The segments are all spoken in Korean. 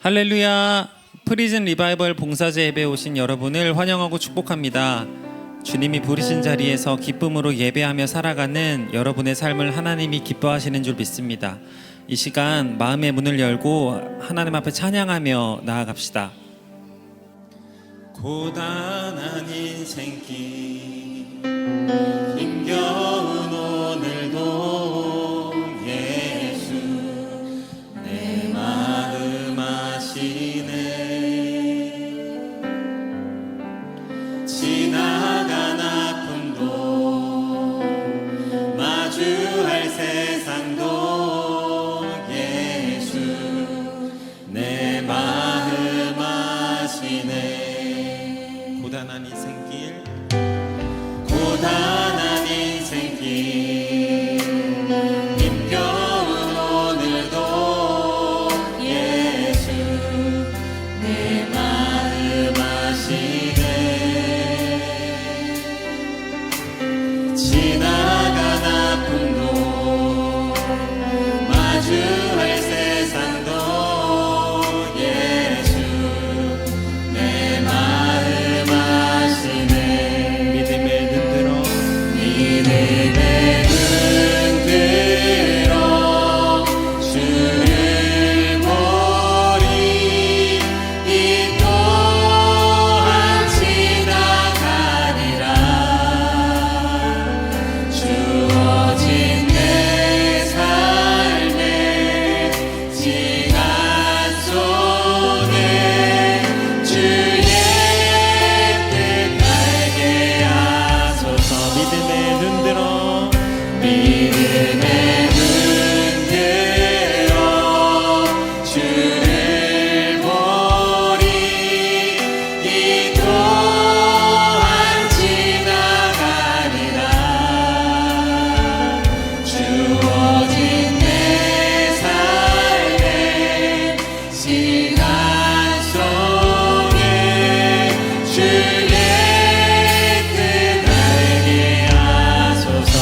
할렐루야. 프리즌 리바이벌 봉사제 예배에 오신 여러분을 환영하고 축복합니다. 주님이 부르신 자리에서 기쁨으로 예배하며 살아가는 여러분의 삶을 하나님이 기뻐하시는 줄 믿습니다. 이 시간 마음의 문을 열고 하나님 앞에 찬양하며 나아갑시다. 고단한 인생길 힘겨운 오늘도 예수 내 마음 아시네. 지나간 아픔도 마주할 세상도 예수 내 마음 아시네. 고단한 인생길 고단한 인생길 힘겨운 오늘도 예수 내 마음 아시네. 지나간 아픔도 마주할 세상도 예수 내 마음 아시네. 믿음의 눈 들어 주를 보리. 이 또한 지나가리라. 주어진 내 삶의 시간 속에 주의 뜻 알게 하소서. 믿음의 눈 들어 믿음의 눈 들어 주를 보리. 이 또한 지나가리라. 주어진 내 삶의 시간 속에 주의 뜻 알게 하소서.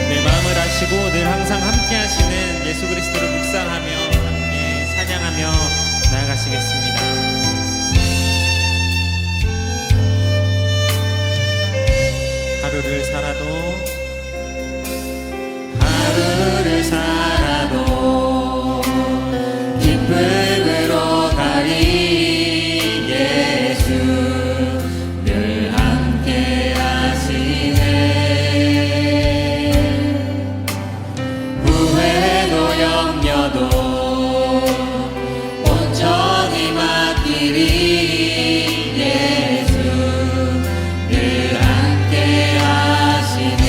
내 마음을 아시고 늘 항상 함께 하시는 예수 그리스도를 묵상하며 함께 찬양하며 나아가시겠습니다. 하루를 살아도 기쁨으로 가리. 예수 늘 함께 하시네. 후회도 염려도 온전히 맡기리. 예수 늘 함께 하시네.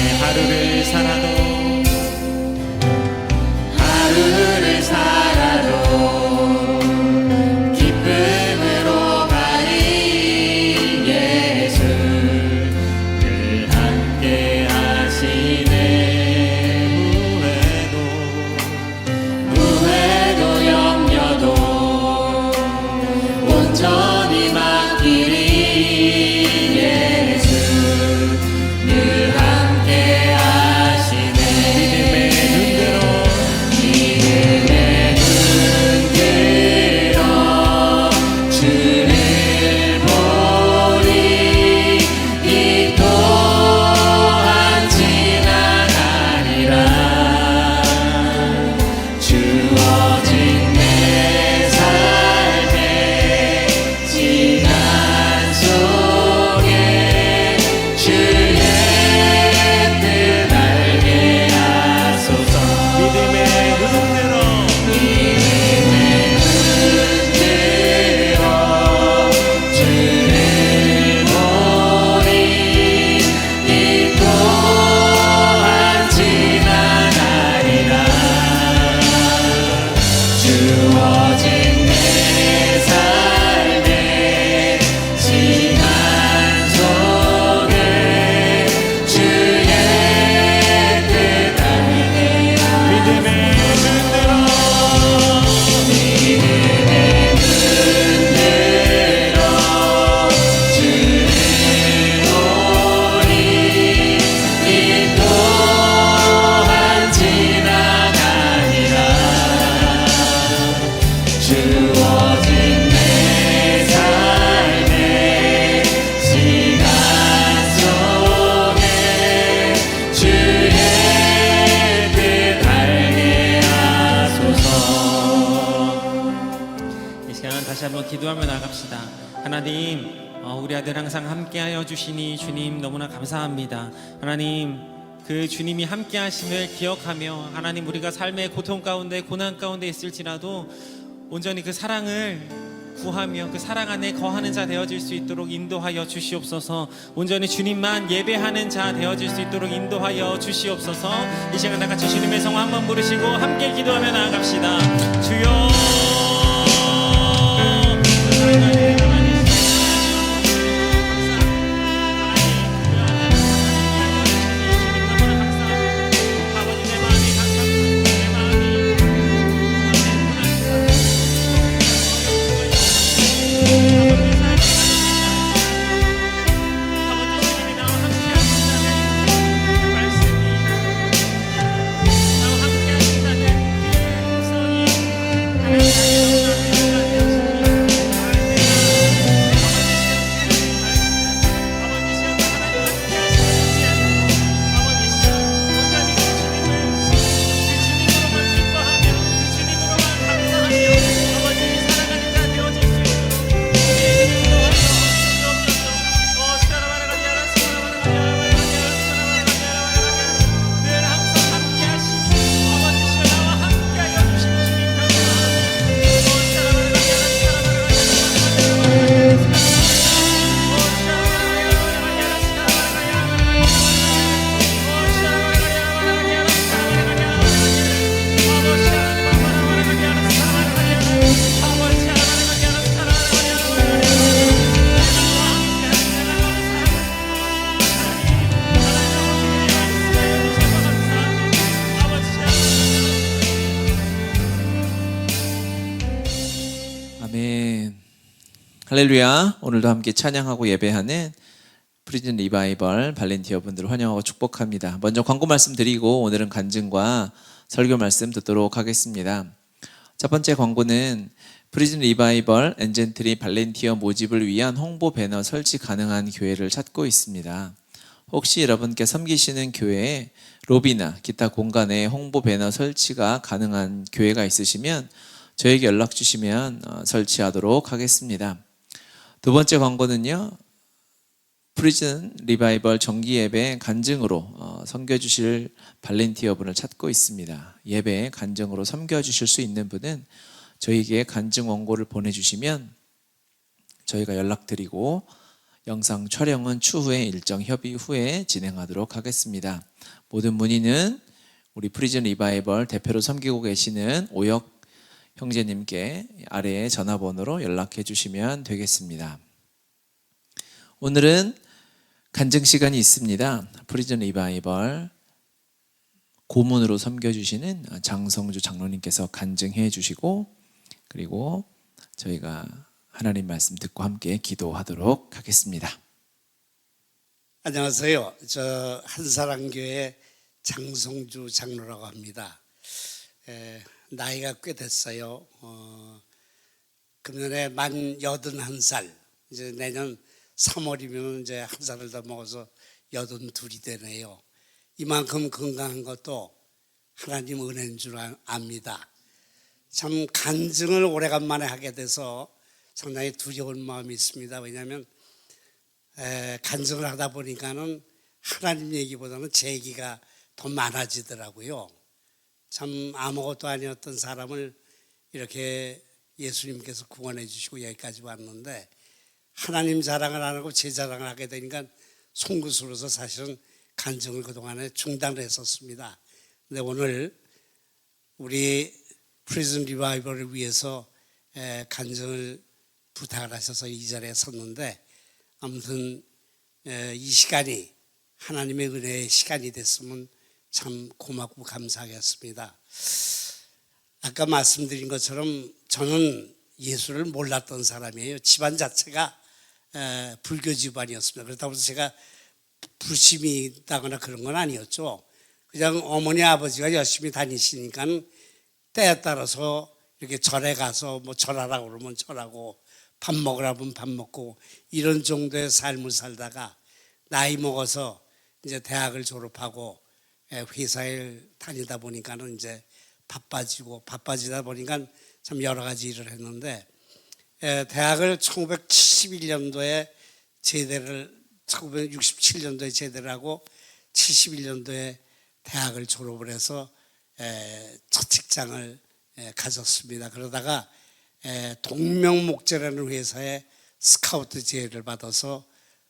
기도하며 나갑시다. 하나님, 우리 아들 항상 함께하여 주시니 주님 너무나 감사합니다. 하나님, 그 주님이 함께 하심을 기억하며 하나님, 우리가 삶의 고통 가운데 고난 가운데 있을지라도 온전히 그 사랑을 구하며 그 사랑 안에 거하는 자 되어질 수 있도록 인도하여 주시옵소서. 온전히 주님만 예배하는 자 되어질 수 있도록 인도하여 주시옵소서. 이 시간 다 같이 주님의 성화 한번 부르시고 함께 기도하며 나아갑시다. 주여, 아멘. 할렐루야. 오늘도 함께 찬양하고 예배하는 프리즌 리바이벌 발렌티어 분들을 환영하고 축복합니다. 먼저 광고 말씀 드리고 오늘은 간증과 설교 말씀 듣도록 하겠습니다. 첫 번째 광고는 프리즌 리바이벌 엔젠트리 발렌티어 모집을 위한 홍보 배너 설치 가능한 교회를 찾고 있습니다. 혹시 여러분께 섬기시는 교회에 로비나 기타 공간에 홍보 배너 설치가 가능한 교회가 있으시면 저에게 연락 주시면 설치하도록 하겠습니다. 두 번째 광고는요, 프리즌 리바이벌 정기 예배 간증으로 섬겨주실 발렌티어 분을 찾고 있습니다. 예배 간증으로 섬겨주실 수 있는 분은 저에게 간증 원고를 보내주시면 저희가 연락드리고 영상 촬영은 추후에 일정 협의 후에 진행하도록 하겠습니다. 모든 문의는 우리 프리즌 리바이벌 대표로 섬기고 계시는 오혁 형제님께 아래의 전화번호로 연락해 주시면 되겠습니다. 오늘은 간증 시간이 있습니다. 프리즌 리바이벌 고문으로 섬겨주시는 장성주 장로님께서 간증해 주시고, 그리고 저희가 하나님 말씀 듣고 함께 기도하도록 하겠습니다. 안녕하세요. 저 한사랑교회 장성주 장로라고 합니다. 나이가 꽤 됐어요. 금년에 만 81살, 이제 내년 3월이면 이제 한 살을 더 먹어서 82이 되네요. 이만큼 건강한 것도 하나님 은혜인 줄 압니다. 참 간증을 오래간만에 하게 돼서 상당히 두려운 마음이 있습니다. 왜냐하면 간증을 하다 보니까는 하나님 얘기보다는 제 얘기가 더 많아지더라고요. 참 아무것도 아니었던 사람을 이렇게 예수님께서 구원해 주시고 여기까지 왔는데, 하나님 자랑을 안 하고 제 자랑을 하게 되니까 송구스러워서 사실은 간증을 그동안에 중단을 했었습니다. 근데 오늘 우리 프리즌 리바이벌을 위해서 간증을 부탁을 하셔서 이 자리에 섰는데, 아무튼 이 시간이 하나님의 은혜의 시간이 됐으면 참 고맙고 감사하겠습니다. 아까 말씀드린 것처럼 저는 예수를 몰랐던 사람이에요. 집안 자체가 불교 집안이었습니다. 그렇다고 해서 제가 불심이 있다거나 그런 건 아니었죠. 그냥 어머니 아버지가 열심히 다니시니까 때에 따라서 이렇게 절에 가서 뭐 절하라고 그러면 절하고 밥 먹으라 그러면 밥 먹고 이런 정도의 삶을 살다가 나이 먹어서 이제 대학을 졸업하고 회사에 다니다 보니까는 이제 바빠지다 보니까 참 여러 가지 일을 했는데, 대학을 1971년도에 제대를 1967년도에 제대를 하고 71년도에 대학을 졸업을 해서 첫 직장을 가졌습니다. 그러다가 동명목재라는 회사에 스카우트 제의를 받아서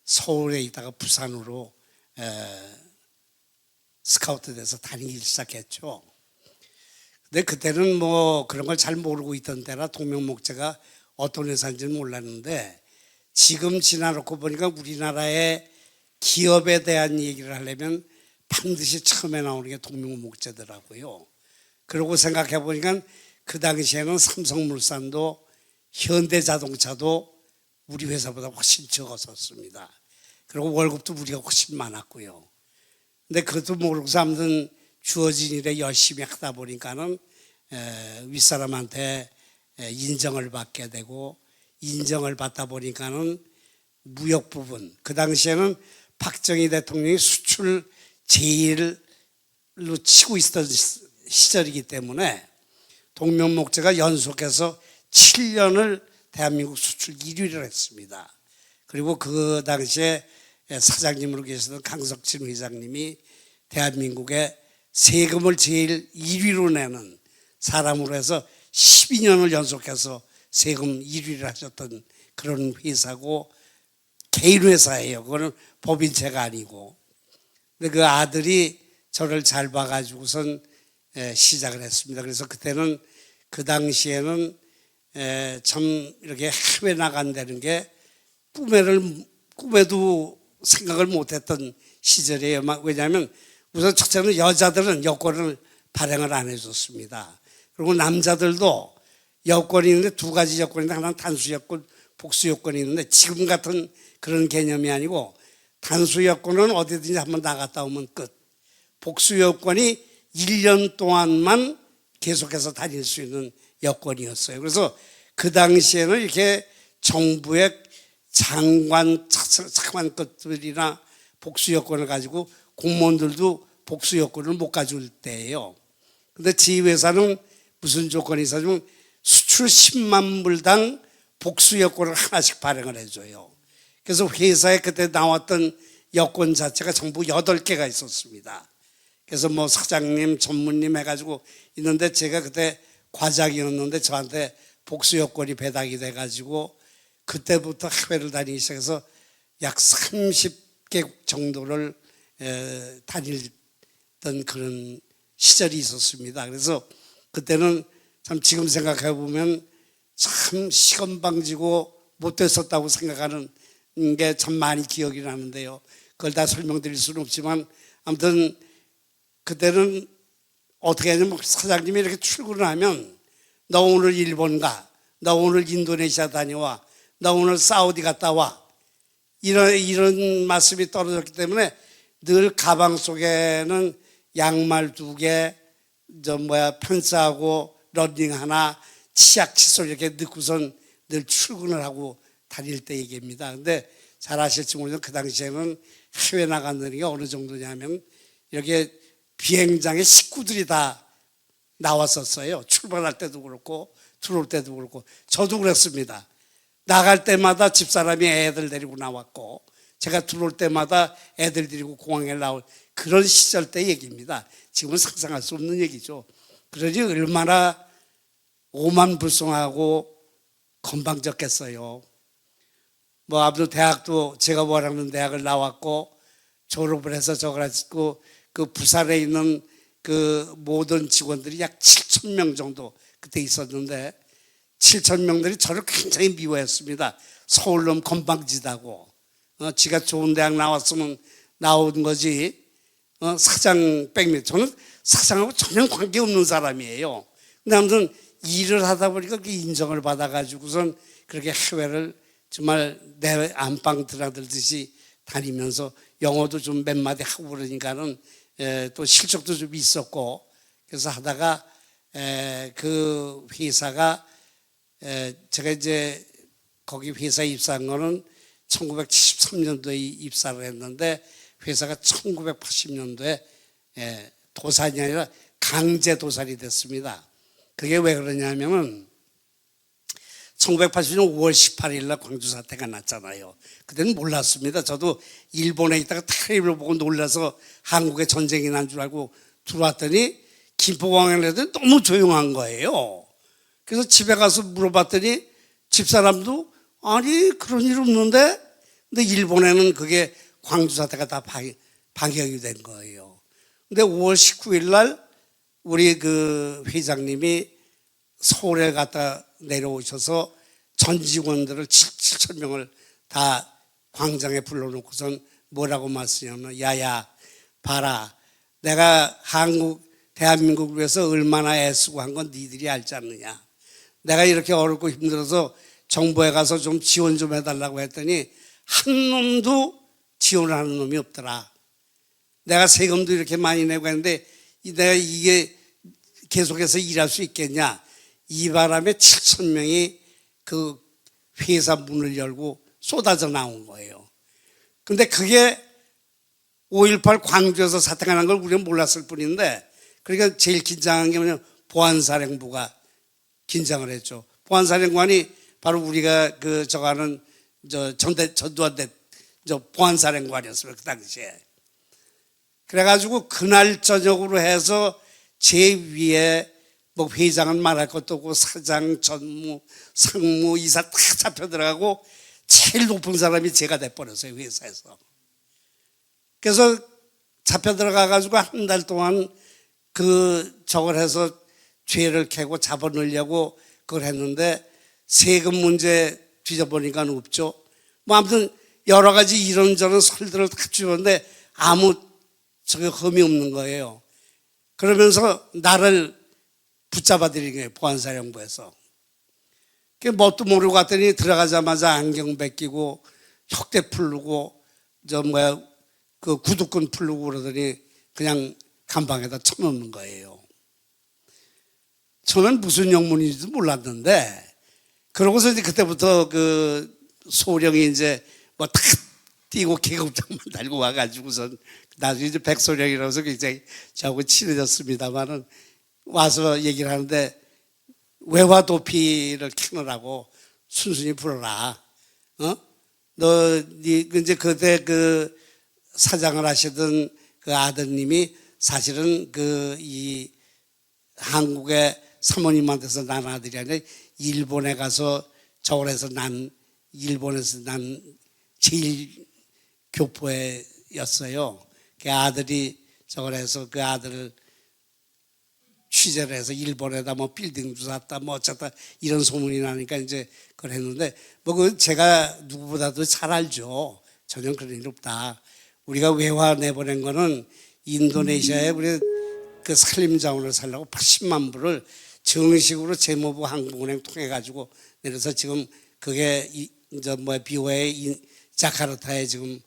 서울에 있다가 부산으로 스카우트 돼서 다니기 시작했죠. 근데 그때는 뭐 그런 걸 잘 모르고 있던 때라 동명목재가 어떤 회사인지는 몰랐는데 지금 지나놓고 보니까 우리나라의 기업에 대한 얘기를 하려면 반드시 처음에 나오는 게 동명목재더라고요. 그러고 생각해 보니까 그 당시에는 삼성물산도 현대자동차도 우리 회사보다 훨씬 적었었습니다. 그리고 월급도 우리가 훨씬 많았고요. 근데 그것도 모르고서 아무튼 주어진 일에 열심히 하다 보니까는 윗사람한테 인정을 받게 되고 인정을 받다 보니까는 무역 부분, 그 당시에는 박정희 대통령이 수출 제일로 치고 있었던 시절이기 때문에 동명목재가 연속해서 7년을 대한민국 수출 1위를 했습니다. 그리고 그 당시에 사장님으로 계시던 강석진 회장님이 대한민국에 세금을 제일 1위로 내는 사람으로 해서 12년을 연속해서 세금 1위를 하셨던 그런 회사고 개인 회사예요. 그거는 법인체가 아니고. 근데 그 아들이 저를 잘 봐가지고선 시작을 했습니다. 그래서 그때는 그 당시에는 참 이렇게 해외 나간다는 게 꿈에도 생각을 못했던 시절이에요. 왜냐하면 우선 첫째는 여자들은 여권을 발행을 안 해줬습니다. 그리고 남자들도 여권이 있는데 두 가지 여권인데 하나는 단수 여권, 복수 여권이 있는데 지금 같은 그런 개념이 아니고 단수 여권은 어디든지 한번 나갔다 오면 끝. 복수 여권이 1년 동안만 계속해서 다닐 수 있는 여권이었어요. 그래서 그 당시에는 이렇게 정부의 장관, 차관 것들이나 복수 여권을 가지고 공무원들도 복수 여권을 못 가질 때예요. 근데 지 회사는 무슨 조건이 있어주면 수출 10만 불당 복수 여권을 하나씩 발행을 해줘요. 그래서 회사에 그때 나왔던 여권 자체가 전부 8개가 있었습니다. 그래서 뭐 사장님, 전무님 해가지고 있는데 제가 그때 과장이었는데 저한테 복수 여권이 배당이 돼가지고 그때부터 해외를 다니기 시작해서 약 30개국 정도를 다녔던 그런 시절이 있었습니다. 그래서 그때는 참 지금 생각해 보면 참 시건방지고 못됐었다고 생각하는 게 참 많이 기억이 나는데요. 그걸 다 설명드릴 수는 없지만 아무튼 그때는 어떻게 하냐면 사장님이 이렇게 출근을 하면 너 오늘 일본 가, 너 오늘 인도네시아 다녀와, 너 오늘 사우디 갔다 와, 이런 말씀이 떨어졌기 때문에 늘 가방 속에는 양말 2개, 펜스하고 러닝 하나, 치약 칫솔 이렇게 넣고선 늘 출근을 하고 다닐 때 얘기입니다. 근데 잘 아실지 모르지만 그 당시에는 해외 나가는 게 어느 정도냐면 이렇게 비행장에 식구들이 다 나왔었어요. 출발할 때도 그렇고 들어올 때도 그렇고 저도 그랬습니다. 나갈 때마다 집사람이 애들 데리고 나왔고 제가 들어올 때마다 애들 데리고 공항에 나올 그런 시절 때 얘기입니다. 지금은 상상할 수 없는 얘기죠. 그러니 얼마나 오만불송하고 건방졌겠어요. 뭐 아무튼 대학도 제가 원하는 대학을 나왔고 졸업을 해서 저걸 했고 그 부산에 있는 그 모든 직원들이 약 7,000명 정도 그때 있었는데 7,000명들이 저를 굉장히 미워했습니다. 서울놈 건방지다고. 지가 좋은 대학 나왔으면 나온 거지. 사장 백미. 저는 사장하고 전혀 관계없는 사람이에요. 근데 아무튼 일을 하다 보니까 그 인정을 받아가지고선 그렇게 해외를 정말 내 안방 드나들듯이 다니면서 영어도 좀 몇 마디 하고 그러니까는 또 실적도 좀 있었고 그래서 하다가 그 회사가 제가 이제 거기 회사에 입사한 거는 1973년도에 입사를 했는데 회사가 1980년도에 도산이 아니라 강제 도산이 됐습니다. 그게 왜 그러냐면은 1980년 5월 18일 날 광주 사태가 났잖아요. 그때는 몰랐습니다. 저도 일본에 있다가 텔레비를 보고 놀라서 한국에 전쟁이 난 줄 알고 들어왔더니 김포공항에도 너무 조용한 거예요. 그래서 집에 가서 물어봤더니 집사람도 아니 그런 일 없는데, 근데 일본에는 그게 광주 사태가 다 방역이 된 거예요. 근데 5월 19일 날 우리 그 회장님이 서울에 갔다 내려오셔서 전 직원들을 7천 명을 다 광장에 불러놓고선 뭐라고 말씀하냐면, 야야 봐라, 내가 대한민국을 위해서 얼마나 애쓰고 한 건 니들이 알지 않느냐. 내가 이렇게 어렵고 힘들어서 정부에 가서 좀 지원 좀 해달라고 했더니 한 놈도 지원하는 놈이 없더라. 내가 세금도 이렇게 많이 내고 했는데 내가 이게 계속해서 일할 수 있겠냐. 이 바람에 7천 명이 그 회사 문을 열고 쏟아져 나온 거예요. 근데 그게 5.18 광주에서 사태가 난 걸 우리는 몰랐을 뿐인데, 그러니까 제일 긴장한 게 뭐냐면 보안사령부가 긴장을 했죠. 보안사령관이 바로 우리가 그 저가는 전두환 보안사령관이었어요, 그 당시에. 그래가지고 그날 저녁으로 해서 제 위에 뭐 회장은 말할 것도 없고 사장, 전무, 상무, 이사 다 잡혀 들어가고 제일 높은 사람이 제가 돼버렸어요, 회사에서. 그래서 잡혀 들어가가지고 한 달 동안 저걸 해서 죄를 캐고 잡아넣으려고 그걸 했는데 세금 문제 뒤져보니까 없죠. 뭐 아무튼 여러 가지 이런저런 설들을 다 주는데 아무 흠이 없는 거예요. 그러면서 나를 붙잡아 들인 거예요, 보안사령부에서. 뭣도 모르고 갔더니 들어가자마자 안경 벗기고 혁대 풀르고 그 구두끈 풀르고 그러더니 그냥 감방에다 쳐놓는 거예요. 저는 무슨 영문인지도 몰랐는데, 그러고서 이제 그때부터 그 소령이 이제 뭐 탁 뛰고 계급장만 달고 와가지고선 나중에 이제 백소령이라서 굉장히 저하고 친해졌습니다만은 와서 얘기를 하는데, 외화 도피를 캐느라고 순순히 불어라. 이제 그때 그 사장을 하시던 그 아드님이 사실은 이 한국의 사모님한테서 난 아들이 아니라 일본에 가서 저걸 해서 일본에서 난 제일 교포였어요. 그 아들이 저걸 해서 그 아들을 취재를 해서 일본에다 뭐 빌딩도 샀다 뭐 어쩌다 이런 소문이 나니까 이제 그걸 했는데, 뭐 제가 누구보다도 잘 알죠. 전혀 그런 일 없다. 우리가 외화 내보낸 거는 인도네시아에 우리 그 산림자원을 살려고 80만 불을 정식으로 재무부 한국은행 통해 가지고 내려서 지금 그게 비오에 자카르타에 지금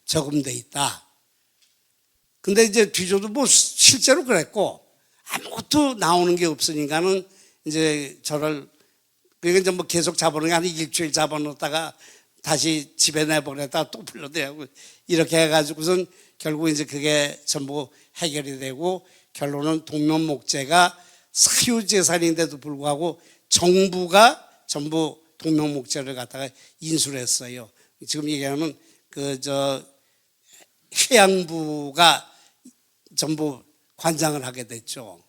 저금돼 있다. 근데 이제 뒤져도 뭐 실제로 그랬고 아무것도 나오는 게 없으니까는 이제 저를, 그러니까 이제 뭐 계속 잡아놓은 게 한 일주일 잡아놓다가 다시 집에 내보냈다 또 불러대고 이렇게 해가지고선 결국 이제 그게 전부 해결이 되고, 결론은 동명목재가 사유재산인데도 불구하고 정부가 전부 동명목재를 갖다가 인수를 했어요. 지금 얘기하면 해양부가 전부 관장을 하게 됐죠.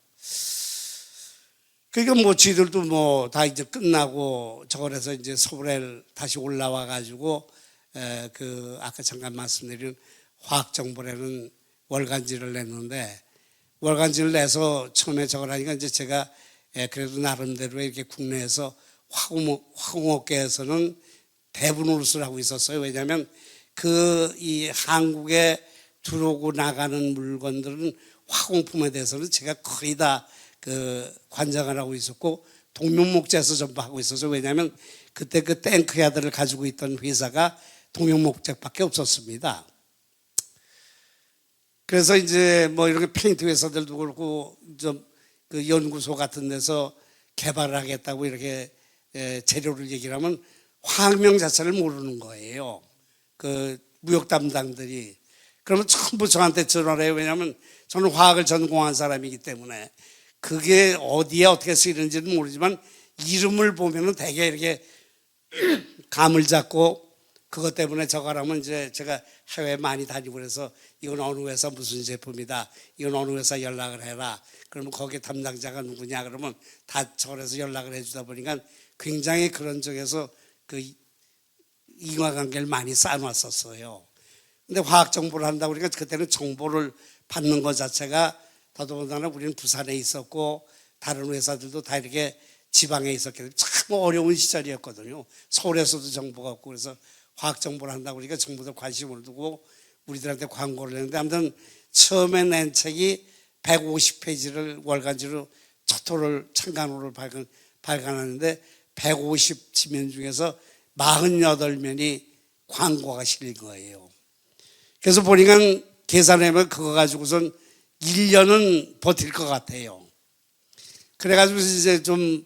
그러니까 뭐 지들도 뭐 다 이제 끝나고 저걸 해서 이제 서울에 다시 올라와 가지고 그 아까 잠깐 말씀드린 화학정보라는 월간지를 냈는데, 월간지를 내서 처음에 저걸 하니까 이제 제가 그래도 나름대로 이렇게 국내에서 화공업계에서는 대분울수를 하고 있었어요. 왜냐하면 이 한국에 들어오고 나가는 물건들은 화공품에 대해서는 제가 거의 다 관장을 하고 있었고 동명목재에서 전부 하고 있었어요. 왜냐하면 그때 그 탱크야드를 가지고 있던 회사가 동명목재밖에 없었습니다. 그래서 이제 뭐 이렇게 페인트 회사들도 그렇고 그 연구소 같은 데서 개발을 하겠다고 이렇게 재료를 얘기를 하면 화학명 자체를 모르는 거예요. 그 무역 담당들이. 그러면 전부 저한테 전화를 해요. 왜냐하면 저는 화학을 전공한 사람이기 때문에 그게 어디에 어떻게 쓰이는지는 모르지만 이름을 보면은 되게 이렇게 감을 잡고 그것 때문에 저거라면 이제 제가 해외 많이 다니고 그래서 이건 어느 회사 무슨 제품이다. 이건 어느 회사 연락을 해라. 그러면 거기 담당자가 누구냐 그러면 다 저래서 연락을 해주다 보니까 굉장히 그런 쪽에서 그 인과관계를 많이 쌓아놨었어요. 근데 화학 정보를 한다고 그러니까 그때는 정보를 받는 것 자체가 더더군다나 우리는 부산에 있었고 다른 회사들도 다 이렇게 지방에 있었기 때문에 참 어려운 시절이었거든요. 서울에서도 정보가 없고 그래서 화학 정보를 한다고 그러니까 정부들 관심을 두고 우리들한테 광고를 했는데 아무튼 처음에 낸 책이 150페이지를 월간지로 첫 호를 창간호를 발간하는데 150지면 중에서 48면이 광고가 실린 거예요. 그래서 보니까 계산해보면 그거 가지고선 1년은 버틸 것 같아요. 그래가지고 이제 좀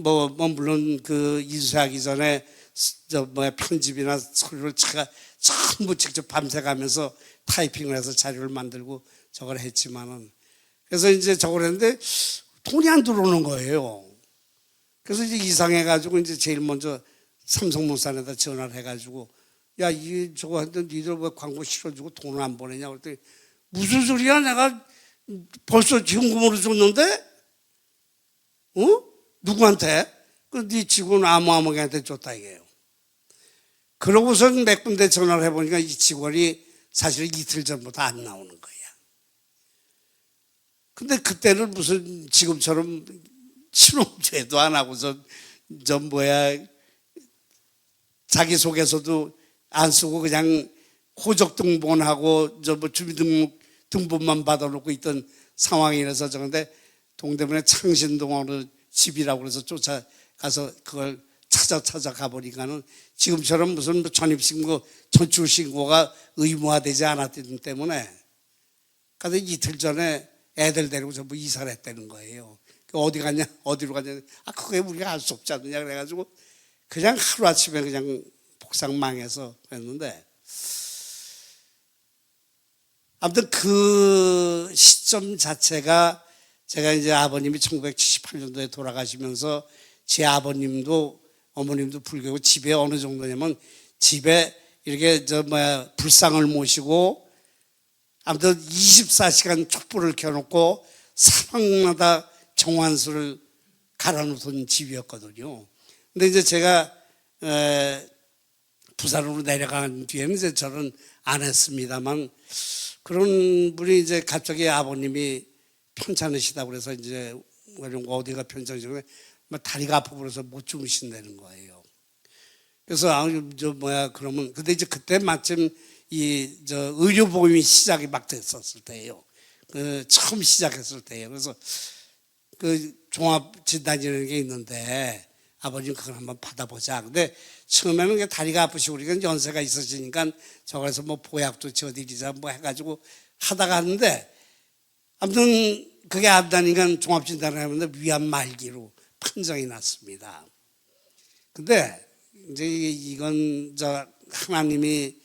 물론 그 인수하기 전에 편집이나 서류를 제가 전부 직접 밤새 가면서 타이핑을 해서 자료를 만들고 저걸 했지만은 그래서 이제 저걸 했는데 돈이 안 들어오는 거예요. 그래서 이제 이상해가지고 이제 제일 먼저 삼성물산에다 전화를 해가지고 야, 저거 하여튼 니들 왜 광고 실어주고 돈을 안 보내냐 그랬더니 무슨 소리야 내가 벌써 현금으로 줬는데 누구한테? 네 직원 아무한테 줬다 이게요. 그러고선 몇 군데 전화를 해보니까 이 직원이 사실 이틀 전부터 안 나오는 거야. 근데 그때는 무슨 지금처럼 실업제도 안 하고서 자기소개서도 안 쓰고 그냥 호적등본하고 주민등록등본만 받아놓고 있던 상황이라서 그런데 동대문에 창신동으로 집이라고 그래서 쫓아가서 그걸 찾아 가보니까는 지금처럼 무슨 전입신고, 전출신고가 의무화되지 않았기 때문에 그래서 이틀 전에 애들 데리고 전부 이사를 했다는 거예요. 어디 갔냐? 어디로 갔냐? 그게 우리가 알 수 없지 않느냐 그래가지고 그냥 하루아침에 그냥 복상 망해서 그랬는데 아무튼 그 시점 자체가 제가 이제 아버님이 1978년도에 돌아가시면서 제 아버님도 어머님도 불교고 집에 어느 정도냐면 집에 이렇게 불상을 모시고 아무튼 24시간 촛불을 켜놓고 사방마다 정환수를 갈아놓던 집이었거든요. 근데 이제 제가 부산으로 내려간 뒤에는 이제 저는 안 했습니다만 그런 분이 이제 갑자기 아버님이 편찮으시다고 그래서 이제 어디가 편찮으시고 다리가 아프고 그래서 못 주무신다는 거예요. 그래서 그러면 근데 이제 그때 마침 의료보험이 시작이 막 됐었을 때예요. 처음 시작했을 때예요. 그래서 그 종합진단이라는 게 있는데 아버님 그걸 한번 받아보자. 근데 처음에는 다리가 아프시고 우리가 연세가 있으시니까 저거에서 보약도 저드리자 해가지고 하다가 하는데 아무튼 그게 안 되니까 종합진단을 하는데 위암 말기로 판정이 났습니다. 근데 이제 이건 하나님이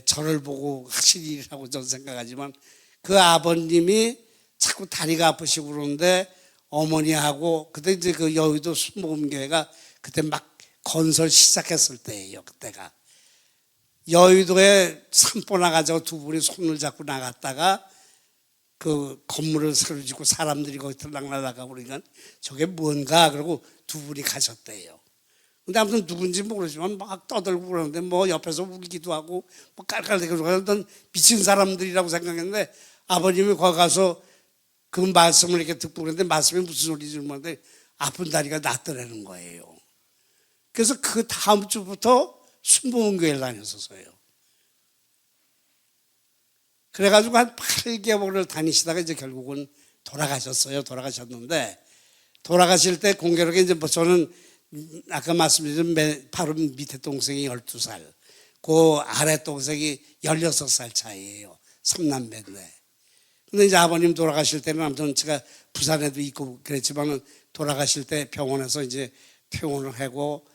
저를 보고 하실 일이라고 저는 생각하지만 그 아버님이 자꾸 다리가 아프시고 그러는데 어머니하고 그때 이제 그 여의도 순복음교회가 그때 막 건설 시작했을 때예요. 그때가 여의도에 산보 나가지고 두 분이 손을 잡고 나갔다가 그 건물을 새로 짓고 사람들이 거기 들락날락하고 그러니까 저게 뭔가 그러고 두 분이 가셨대요. 근데 아무튼 누군지 모르지만 막 떠들고 그러는데 옆에서 울기도 하고 깔깔대고 그러던 미친 사람들이라고 생각했는데 아버님이 거기 가서 그 말씀을 이렇게 듣고 그랬는데 말씀이 무슨 소리인지 모르는데 아픈 다리가 낫더라는 거예요. 그래서 그 다음 주부터 순복음교회를 다녔었어요. 그래가지고 한 8개월을 다니시다가 이제 결국은 돌아가셨어요. 돌아가셨는데 돌아가실 때 공교롭게 이제 저는 아까 말씀드린 바로 밑에 동생이 12살, 그 아래 동생이 16살 차이예요. 3남매인데. 근데 이제 아버님 돌아가실 때는 아무튼 제가 부산에도 있고 그랬지만 돌아가실 때 병원에서 이제 퇴원을 하고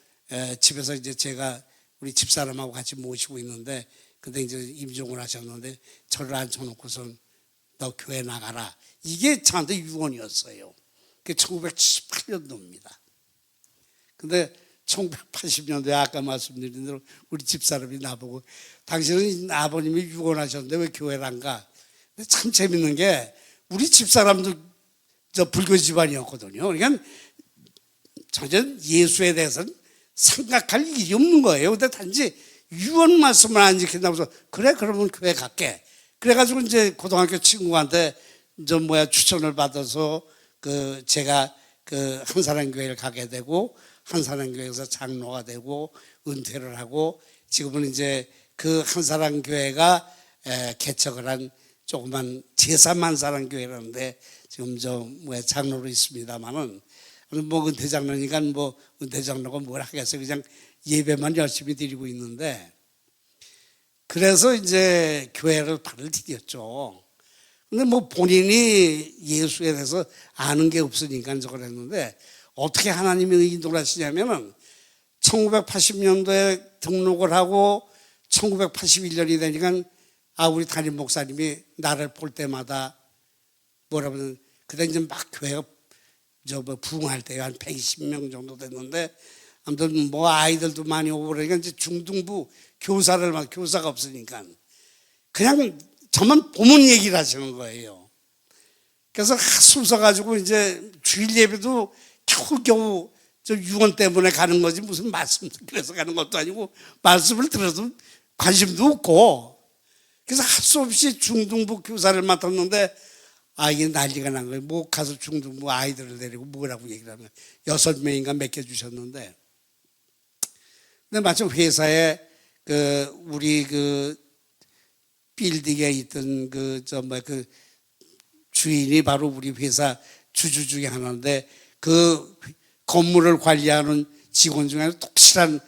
집에서 이제 제가 우리 집사람하고 같이 모시고 있는데 근데 이제 임종을 하셨는데 저를 앉혀놓고선 너 교회 나가라. 이게 저한테 유언이었어요. 그게 1978년도입니다. 근데 1980년도에 아까 말씀드린 대로 우리 집사람이 나보고 당신은 아버님이 유언하셨는데 왜 교회를 안 가? 근데 참 재밌는 게 우리 집사람도 저 불교 집안이었거든요. 그러니까 전혀 예수에 대해서는 생각할 일이 없는 거예요. 근데 단지 유언 말씀을 안 지킨다고 해서 그래 그러면 교회 갈게. 그래가지고 이제 고등학교 친구한테 추천을 받아서 그 제가 그 한사랑교회를 가게 되고 한사랑교회에서 장로가 되고 은퇴를 하고 지금은 이제 그 한사랑교회가 개척을 한 조그만 제3한사랑교회라는데 지금 장로로 있습니다만은 뭐 은퇴 장로니까 뭐 은퇴 장로가 뭘 하겠어요. 그냥 예배만 열심히 드리고 있는데 그래서 이제 교회를 발을 디뎠죠. 근데 뭐 본인이 예수에 대해서 아는 게 없으니까 저걸 했는데 어떻게 하나님이 인도를 하시냐면은 1980년도에 등록을 하고 1981년이 되니까 우리 담임 목사님이 나를 볼 때마다 뭐라고 하면 그때 이제 막 교회가 부흥할 때 한 120명 정도 됐는데 아무튼 뭐 아이들도 많이 오고 그러니까 이제 중등부 교사가 없으니까 그냥 저만 보면 얘기를 하시는 거예요. 그래서 술 써가지고 이제 주일 예배도 겨우겨우 유언 때문에 가는 거지 무슨 말씀 그래서 가는 것도 아니고 말씀을 들어도 관심도 없고 그래서 할 수 없이 중등부 교사를 맡았는데 이게 난리가 난 거예요. 뭐 가서 중등부 아이들을 데리고 뭐라고 얘기를 하면 6명인가 맡겨주셨는데 근데 마침 회사에 우리 빌딩에 있던 그 주인이 바로 우리 회사 주주 중에 하나인데 그 건물을 관리하는 직원 중에 독실한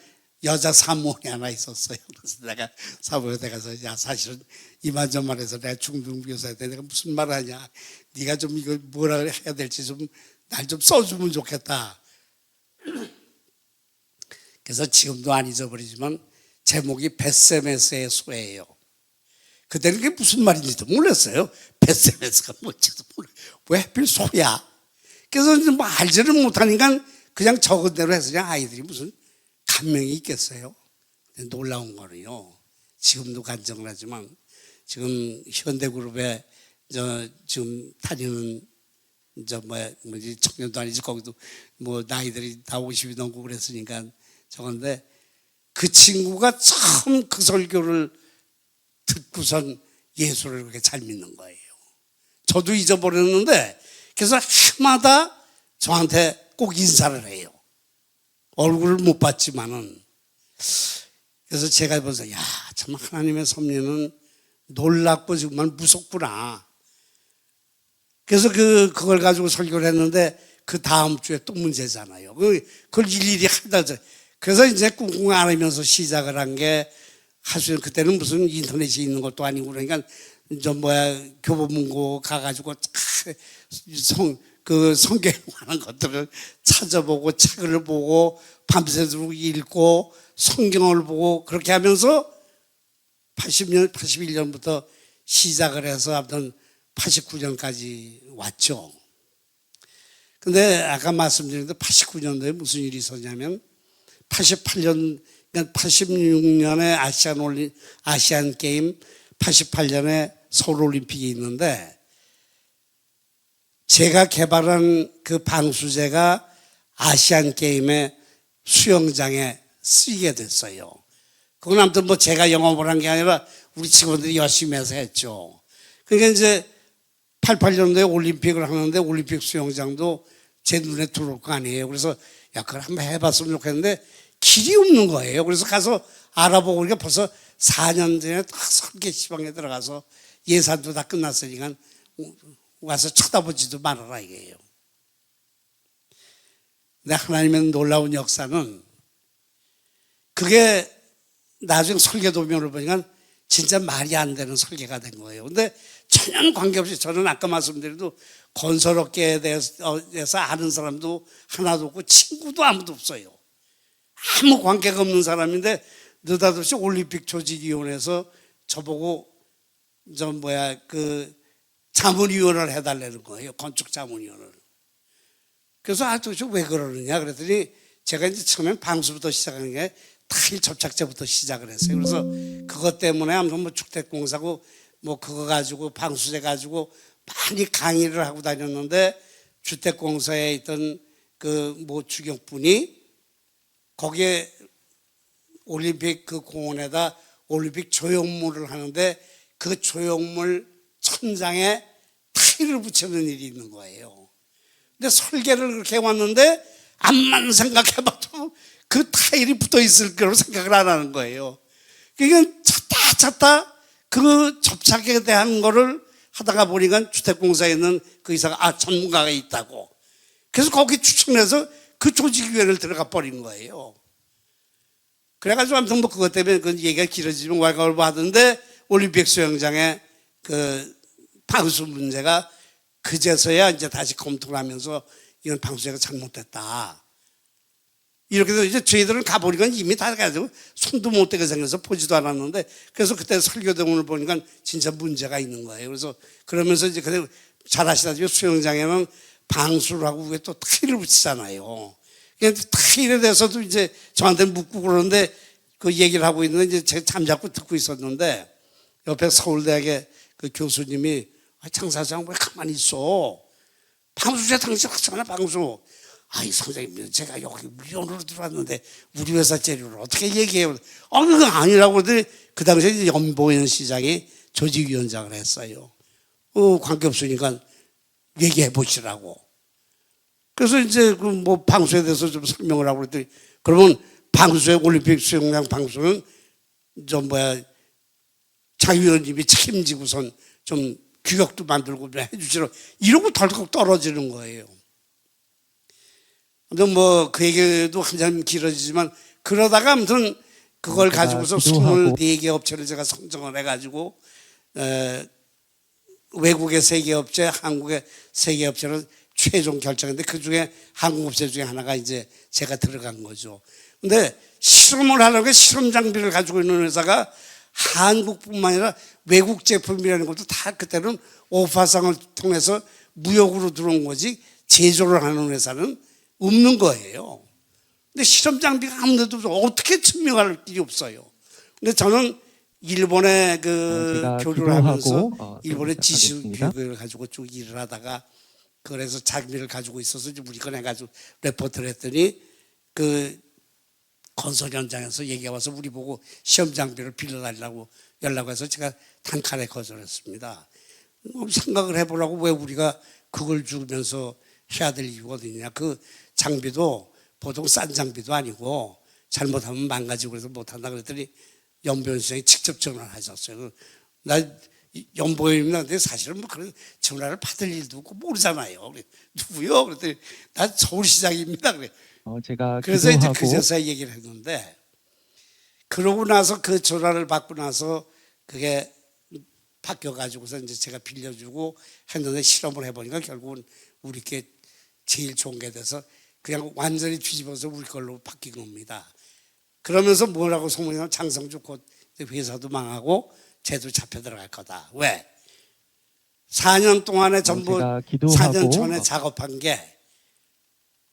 여자 사무원이 하나 있었어요. 그래서 내가 사무원에 가서 야 사실은 이만저만해서 내가 중등교사인데 내가 무슨 말 하냐. 네가 좀 이거 뭐라 해야 될지 좀 날 좀 써주면 좋겠다. 그래서 지금도 안 잊어버리지만 제목이 베세메스의 소예요. 그때는 그게 무슨 말인지도 몰랐어요. 베세메스가 뭔지도 몰라요. 왜 하필 소야? 그래서 이제 뭐 알지를 못하니까 그냥 적은 대로 해서 그냥 아이들이 무슨 감명이 있겠어요. 놀라운 거는요. 지금도 간증을 하지만 지금 현대그룹에 지금 다니는 청년도 아니지 거기도 뭐 나이들이 다 50이 넘고 그랬으니까 저건데 그 친구가 처음 그 설교를 듣고선 예수를 그렇게 잘 믿는 거예요. 저도 잊어버렸는데 그래서 해마다 저한테 꼭 인사를 해요. 얼굴을 못 봤지만은 그래서 제가 보면서 참 하나님의 섭리는 놀랍고 정말 무섭구나. 그래서 그걸 가지고 설교를 했는데 그 다음 주에 또 문제잖아요. 그걸 일일이 하다. 그래서 이제 꿍꿍 앓으면서 시작을 한 게 그때는 무슨 인터넷이 있는 것도 아니고 그러니까 교보문고 가가지고 성경 하는 것들을 찾아보고 책을 보고 밤새도록 읽고 성경을 보고 그렇게 하면서 81년부터 시작을 해서 아무튼 89년까지 왔죠. 근데 아까 말씀드린 대로 89년도에 무슨 일이 있었냐면 86년에 아시안 게임 88년에 서울올림픽이 있는데 제가 개발한 그 방수제가 아시안 게임의 수영장에 쓰이게 됐어요. 그건 아무튼 뭐 제가 영업을 한 게 아니라 우리 직원들이 열심히 해서 했죠. 그러니까 이제 88년도에 올림픽을 하는데 올림픽 수영장도 제 눈에 들어올 거 아니에요. 그래서 그걸 한번 해봤으면 좋겠는데 길이 없는 거예요. 그래서 가서 알아보고 그러니까 벌써 4년 전에 딱 설계 시방에 들어가서 예산도 다 끝났으니까 와서 쳐다보지도 말아라 이게요. 근데 하나님의 놀라운 역사는 그게 나중에 설계도면을 보니까 진짜 말이 안 되는 설계가 된 거예요. 근데 전혀 관계없이 저는 아까 말씀드려도 건설업계에 대해서 아는 사람도 하나도 없고 친구도 아무도 없어요. 아무 관계가 없는 사람인데 느닷없이 올림픽 조직위원회에서 저보고 자문위원을 해달라는 거예요. 건축 자문위원을. 그래서 도대체 왜 그러느냐 그랬더니 제가 이제 처음엔 방수부터 시작한 게 타일 접착제부터 시작을 했어요. 그래서 그것 때문에 아무튼 뭐 주택공사고 뭐 그거 가지고 방수제 가지고 많이 강의를 하고 다녔는데 주택공사에 있던 그 뭐 주경분이 거기에 올림픽 그 공원에다 올림픽 조형물을 하는데 그 조형물 천장에 타일을 붙이는 일이 있는 거예요. 근데 설계를 그렇게 해왔는데 암만 생각해봐도 그 타일이 붙어 있을 거라고 생각을 안 하는 거예요. 그러니까 찾다 그 접착에 대한 거를 하다가 보니까 주택공사에 있는 그 이사가 전문가가 있다고. 그래서 거기 추천해서 그 조직위원회를 들어가 버린 거예요. 그래가지고 아무튼 뭐 그것 때문에 그 얘기가 길어지면 왈가왈부 하던데 올림픽 수영장에 그 방수 문제가 그제서야 이제 다시 검토를 하면서 이건 방수제가 잘못됐다. 이렇게 해서 이제 저희들은 가보니까 이미 다 가지고 손도 못 대게 생겨서 보지도 않았는데 그래서 그때 설교대문을 보니까 진짜 문제가 있는 거예요. 그래서 그러면서 이제 잘 아시다시피 수영장에는 방수를 하고 위에 또 타일을 붙이잖아요. 타일에 대해서도 이제 저한테 묻고 그러는데 그 얘기를 하고 있는데 이제 제가 잠자코 듣고 있었는데 옆에 서울대학의 그 교수님이 장사장 왜 가만히 있어? 방수제 당신 하잖아 방수. 아이 선생님 제가 여기 위원으로 들어왔는데 우리 회사 재료를 어떻게 얘기해요? 그거 아니라고 그러더니 그 당시에 이제 연보현 시장이 조직위원장을 했어요. 관계없으니까 얘기해 보시라고. 그래서 이제 그 뭐 방수에 대해서 좀 설명을 하고 그랬더니 그러면 방수의 올림픽 수영장 방수는 좀 자위원님이 책임지고선 좀 규격도 만들고 해주시라고 이러고 덜컥 떨어지는 거예요. 근데 뭐 그 얘기도 한참 길어지지만 그러다가 아무튼 그걸 가지고서 24개 업체를 제가 선정을 해가지고 외국의 3개 업체, 한국의 3개 업체를 최종 결정했는데 그 중에 한국업체 중에 하나가 이제 제가 들어간 거죠. 근데 실험을 하려고 실험 장비를 가지고 있는 회사가 한국뿐만 아니라 외국 제품이라는 것도 다 그때는 오파상을 통해서 무역으로 들어온 거지 제조를 하는 회사는 없는 거예요. 근데 실험 장비가 아무데도 어떻게 증명할 길이 없어요. 근데 저는 일본에 그 교류를 하면서 일본의 지수 교육을 가지고 쭉 일을 하다가 그래서 장비를 가지고 있어서 이제 우리 건 해가지고 레포트를 했더니 그 건설 현장에서 얘기가 와서 우리 보고 시험 장비를 빌려달라고 연락해서 제가 단칼에 거절했습니다. 생각을 해보라고 왜 우리가 그걸 주면서 해야 될 이유가 어디냐. 그 장비도 보통 싼 장비도 아니고 잘못하면 망가지고 그래서 못한다 그랬더니 연보현 시장이 직접 전화를 하셨어요. 나 연보현입니다. 근데 사실은 뭐 그런 전화를 받을 일도 없고 모르잖아요. 그래, 누구요? 그랬더니 난 서울시장입니다. 그래. 제가 그래서 이제 기도하고 그제서야 얘기를 했는데 그러고 나서 그 전화를 받고 나서 그게 바뀌어가지고서 이제 제가 빌려주고 했는데 실험을 해보니까 결국은 우리께 제일 좋은 게 돼서 그냥 완전히 뒤집어서 우리 걸로 바뀐 겁니다. 그러면서 뭐라고 소문이냐면 장성주 곧 회사도 망하고 쟤도 잡혀 들어갈 거다. 왜? 4년 동안에 전부 4년 전에 작업한 게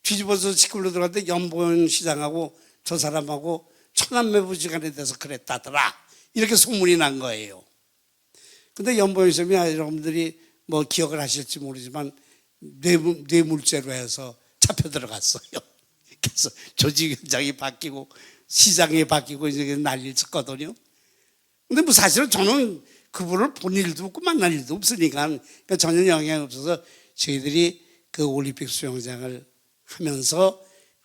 뒤집어서 시골로 들어갔는데 연보현 시장하고 저 사람하고 천안매부지간에 대해서 그랬다더라. 이렇게 소문이 난 거예요. 근데 연보현 시장이 여러분들이 뭐 기억을 하실지 모르지만 뇌물죄로 해서 잡혀 들어갔어요. 그래서 조직위원장이 바뀌고 시장이 바뀌고 이제 난리 쳤거든요. 근데 뭐 사실은 저는 그분을 본 일도 없고 만날 일도 없으니까 그러니까 전혀 영향이 없어서 저희들이 그 올림픽 수영장을 하면서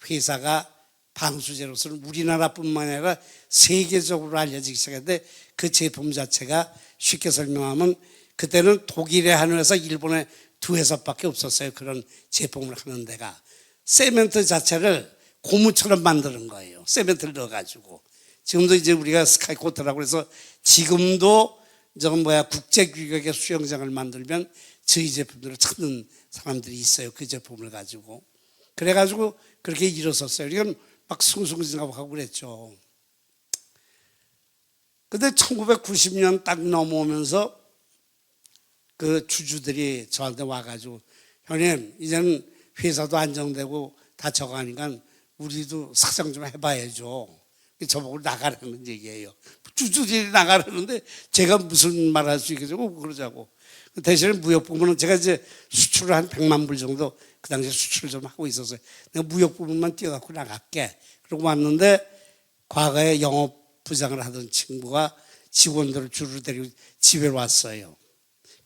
회사가 방수제로서는 우리나라뿐만 아니라 세계적으로 알려지기 시작했는데 그 제품 자체가 쉽게 설명하면 그때는 독일의 한 회사, 일본의 2회사밖에 없었어요. 그런 제품을 하는 데가. 세멘트 자체를 고무처럼 만드는 거예요. 세멘트를 넣어가지고. 지금도 이제 우리가 스카이코트라고 해서 지금도 국제 규격의 수영장을 만들면 저희 제품들을 찾는 사람들이 있어요. 그 제품을 가지고. 그래가지고 그렇게 일어섰어요. 이건 막 숭숭생각하고 그랬죠. 근데 1990년 딱 넘어오면서 그 주주들이 저한테 와가지고 형님 이제는 회사도 안정되고 다 저가니까 우리도 사장 좀 해봐야죠. 저보고 나가라는 얘기예요. 주주들이 나가라는데 제가 무슨 말 할 수 있겠냐고 그러자고. 대신에 무역부문은 제가 이제 수출을 한 100만 불 정도 그 당시에 수출 좀 하고 있었어요. 내가 무역부문만 뛰어갖고 나갈게. 그러고 왔는데 과거에 영업부장을 하던 친구가 직원들을 줄을 데리고 집에 왔어요.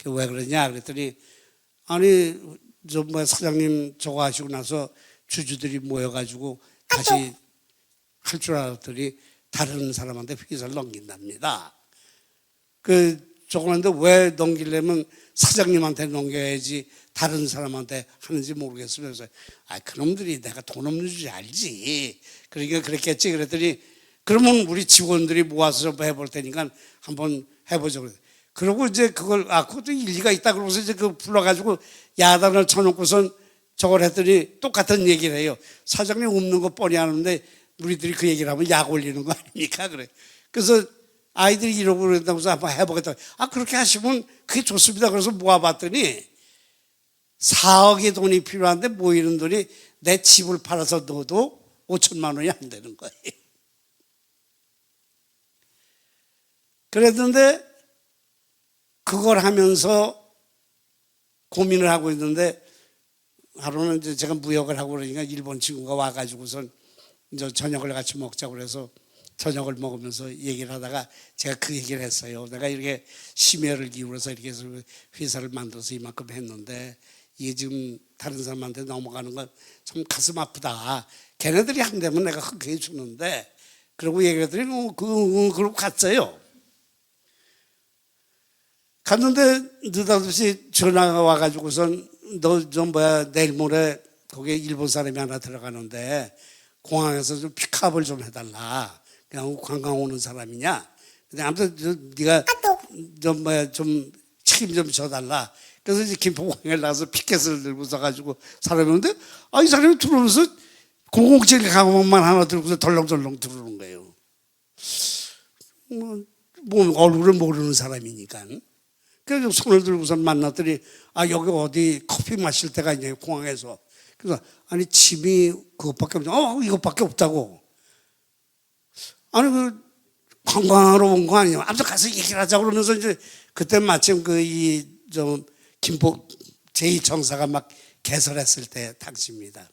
왜 그러냐 그랬더니 아니 저 뭐 사장님 저거 하시고 나서 주주들이 모여가지고 다시 할 줄 알았더니 다른 사람한테 회사를 넘긴답니다. 저거 하는데 왜 넘기려면 사장님한테 넘겨야지 다른 사람한테 하는지 모르겠으면서 그놈들이 내가 돈 없는 줄 알지. 그러니까 그랬겠지. 그랬더니 그러면 우리 직원들이 모아서 해볼 테니까 한번 해보자고 그랬어요. 그러고 이제 그것도 일리가 있다 그러고서 이제 그거 불러가지고 야단을 쳐놓고선 저걸 했더니 똑같은 얘기를 해요. 사장님 없는 거 뻔히 아는데 우리들이 그 얘기를 하면 약 올리는 거 아닙니까? 그래. 그래서 아이들이 이러고 그랬다고 해서 한번 해보겠다. 그렇게 하시면 그게 좋습니다. 그래서 모아봤더니 4억의 돈이 필요한데 모이는 돈이 내 집을 팔아서 넣어도 5천만 원이 안 되는 거예요. 그랬는데 그걸 하면서 고민을 하고 있는데 하루는 이제 제가 무역을 하고 그러니까 일본 친구가 와가지고선 이제 저녁을 같이 먹자고 그래서 저녁을 먹으면서 얘기를 하다가 제가 그 얘기를 했어요. 내가 이렇게 심혈을 기울여서 이렇게 해서 회사를 만들어서 이만큼 했는데 이게 지금 다른 사람한테 넘어가는 건 참 가슴 아프다. 걔네들이 한다면 내가 흔쾌히 주는데 그러고 얘기를 했더니 그러고 갔어요. 갔는데 느닷없이 전화가 와가지고선 너 좀 내일 모레 거기에 일본 사람이 하나 들어가는데 공항에서 좀 픽업을 좀 해달라. 그냥 관광 오는 사람이냐? 근데 아무튼 네가 좀 책임 좀 져달라. 그래서 이제 김포공항에 나가서 피켓을 들고 서가지고 사람이 오는데 이 사람이 들어오면서 007 가방만 하나 들고서 덜렁덜렁 들어오는 거예요. 뭐 얼굴을 모르는 사람이니까. 그래서 손을 들고서 만났더니 여기 어디 커피 마실 데가 있냐 공항에서. 그래서 아니 짐이 그것밖에 없죠. 이것밖에 없다고. 아니 관광하러 온 거 아니냐. 아무튼 가서 얘기를 하자고 그러면서 이제 그때 마침 김포 제2청사가 막 개설했을 때 당시입니다.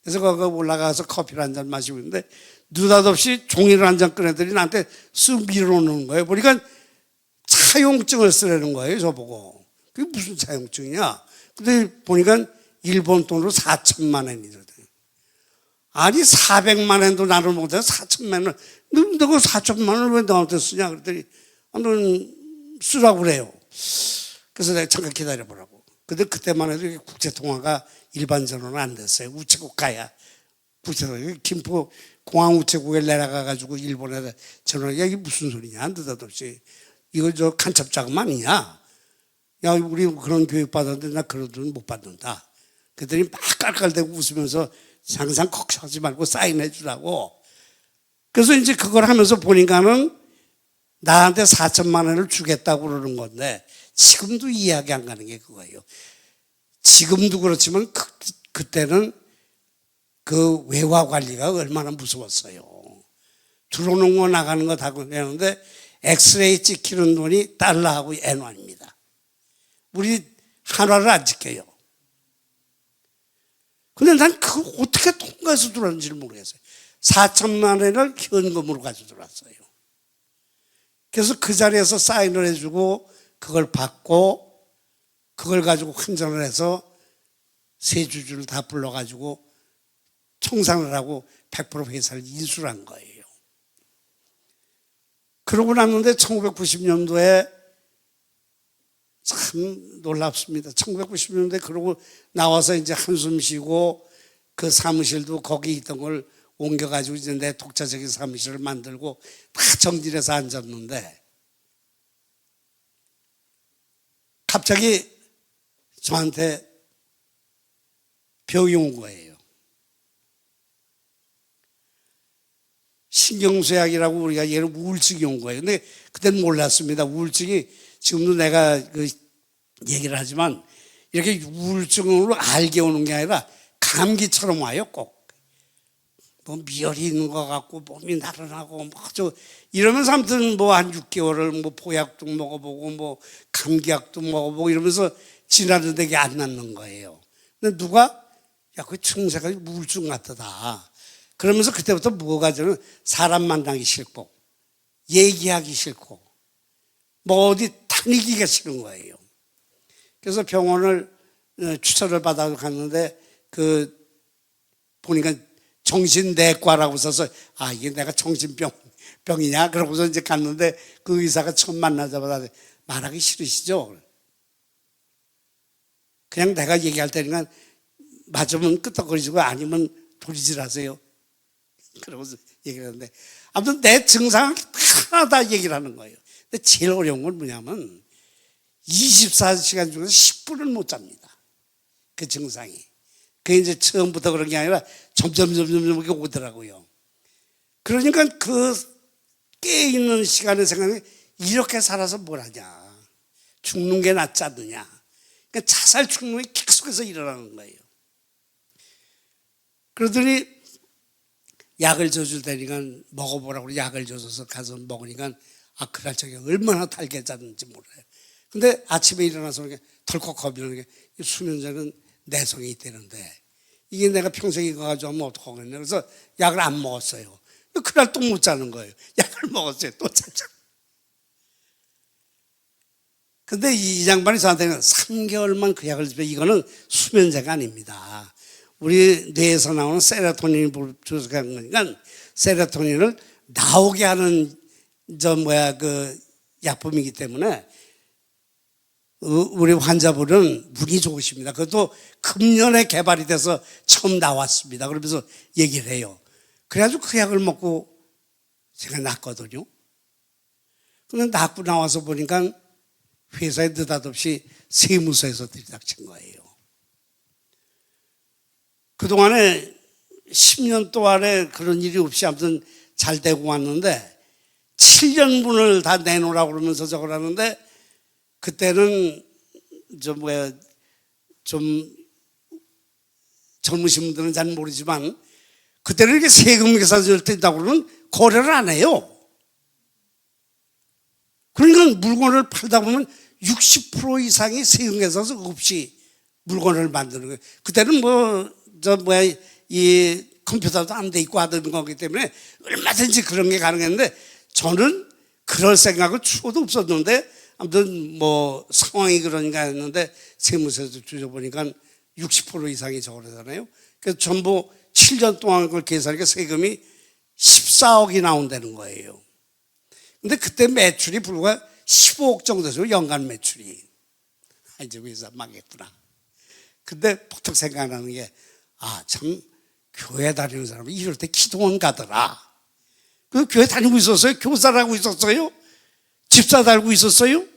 그래서 거기 올라가서 커피를 한 잔 마시고 있는데 느닷없이 종이를 한 장 꺼내더니 나한테 쓱 밀어놓는 거예요. 보니까 차용증을 쓰라는 거예요, 저보고. 그게 무슨 차용증이냐? 근데 보니까 일본 돈으로 4천만 원이거든. 아니 400만 원도 나를 못해서 4천만 원. 너가 4천만 원을 왜 나한테 쓰냐? 그랬더니 너는 쓰라고 그래요. 그래서 내가 잠깐 기다려보라고. 근데 그때만 해도 국제통화가 일반 전화는 안 됐어요. 우체국 가야. 국제통화. 김포 공항 우체국에 내려가가지고 일본에 전화가 이게 무슨 소리냐? 느닷없이. 이거 간첩 자금 아니냐? 야, 우리 그런 교육 받았는데 나 그런 돈 못 받는다. 그랬더니 막 깔깔대고 웃으면서 항상 걱정하지 말고 사인해 주라고. 그래서 이제 그걸 하면서 보니까는 나한테 4천만 원을 주겠다고 그러는 건데 지금도 이해하기 안 가는 게 그거예요. 지금도 그렇지만 그때는 그 외화 관리가 얼마나 무서웠어요. 들어오는 거 나가는 거 다 그러는데 엑스레이 찍히는 돈이 달러하고 엔화입니다. 우리 한화를 안 지켜요. 근데 난 그걸 어떻게 통과해서 들어왔는지를 모르겠어요. 4천만 원을 현금으로 가지고 들어왔어요. 그래서 그 자리에서 사인을 해주고 그걸 받고 그걸 가지고 환전을 해서 세 주주를 다 불러가지고 청산을 하고 100% 회사를 인수를 한 거예요. 그러고 났는데 1990년도에 참 놀랍습니다. 1990년도에 그러고 나와서 이제 한숨 쉬고 그 사무실도 거기 있던 걸 옮겨가지고 이제 내 독자적인 사무실을 만들고 다 정진해서 앉았는데 갑자기 저한테 병이 온 거예요. 신경쇠약이라고 우리가 얘는 우울증이 온 거예요. 근데 그때는 몰랐습니다. 우울증이 지금도 내가 그 얘기를 하지만 이렇게 우울증으로 알게 오는 게 아니라 감기처럼 와요, 꼭. 뭐 미열이 있는 것 같고 몸이 나른하고 뭐저 이러면서 아무튼 뭐 한 6개월을 뭐 보약도 먹어보고 뭐 감기약도 먹어보고 이러면서 지나는데 이게 안 낫는 거예요. 근데 누가 야 그 증세가 우울증 같다. 그러면서 그때부터 뭐가 저는 사람 만나기 싫고 얘기하기 싫고 뭐 어디 다니기가 싫은 거예요. 그래서 병원을 추천을 받아 갔는데 그 보니까 정신내과라고 써서 아 이게 내가 정신병이냐 그러고서 이제 갔는데 그 의사가 처음 만나자마자 말하기 싫으시죠? 그냥 내가 얘기할 때니까 맞으면 끄떡거리시고 아니면 도리질하세요. 그러고서 얘기를 하는데 아무튼 내 증상을 하나 다 얘기를 하는 거예요. 근데 제일 어려운 건 뭐냐면 24시간 중에서 10분을 못 잡니다. 그 증상이. 그게 이제 처음부터 그런 게 아니라 점점 이렇게 오더라고요. 그러니까 그 깨있는 시간에 생각해 이렇게 살아서 뭘 하냐. 죽는 게 낫지 않느냐. 그러니까 자살 충동이 계속해서 일어나는 거예요. 그러더니 약을 줘주다니까 먹어보라고 약을 줘서 가서 먹으니까 아 그날 저게 얼마나 달게 잤는지 몰라요. 근데 아침에 일어나서 이렇게 덜컥 겁이 나는 게 수면제는 내성이 있다는데 이게 내가 평생 이거 가지고 하면 어떡하겠냐. 그래서 약을 안 먹었어요. 그날 또 못 자는 거예요. 약을 먹었어요. 또 자자. 근데 이 양반이 저한테는 3개월만 그 약을 주면 이거는 수면제가 아닙니다. 우리 뇌에서 나오는 세로토닌을 조작하는 거니까 세로토닌을 나오게 하는 그 약품이기 때문에 우리 환자분은 운이 좋으십니다. 그것도 금년에 개발이 돼서 처음 나왔습니다. 그러면서 얘기를 해요. 그래가지고 그 약을 먹고 제가 낫거든요. 근데 낫고 나와서 보니까 회사에 느닷없이 세무서에서 들이닥친 거예요. 그동안에 10년 동안에 그런 일이 없이 아무튼 잘 되고 왔는데 7년분을 다 내놓으라고 그러면서 저걸 하는데 그때는 좀 젊으신 분들은 잘 모르지만 그때는 이렇게 세금 계산서를 뗀다고 그러면 거래를 안 해요. 그러니까 물건을 팔다 보면 60% 이상이 세금 계산서 없이 물건을 만드는 거예요. 그때는 이 컴퓨터도 안 돼 있고 하던 거기 때문에 얼마든지 그런 게 가능했는데 저는 그럴 생각을 추호도 없었는데 아무튼 뭐 상황이 그러니까 했는데 세무서에서 주셔보니까 60% 이상이 저거잖아요. 그래서 전부 7년 동안 그걸 계산하니까 세금이 14억이 나온다는 거예요. 근데 그때 매출이 불과 15억 정도죠. 연간 매출이. 이제 회사 망했구나. 근데 보통 생각나는 게 참 교회 다니는 사람이 이럴 때 기도원 가더라. 그 교회 다니고 있었어요? 교사라고 있었어요? 집사 달고 있었어요?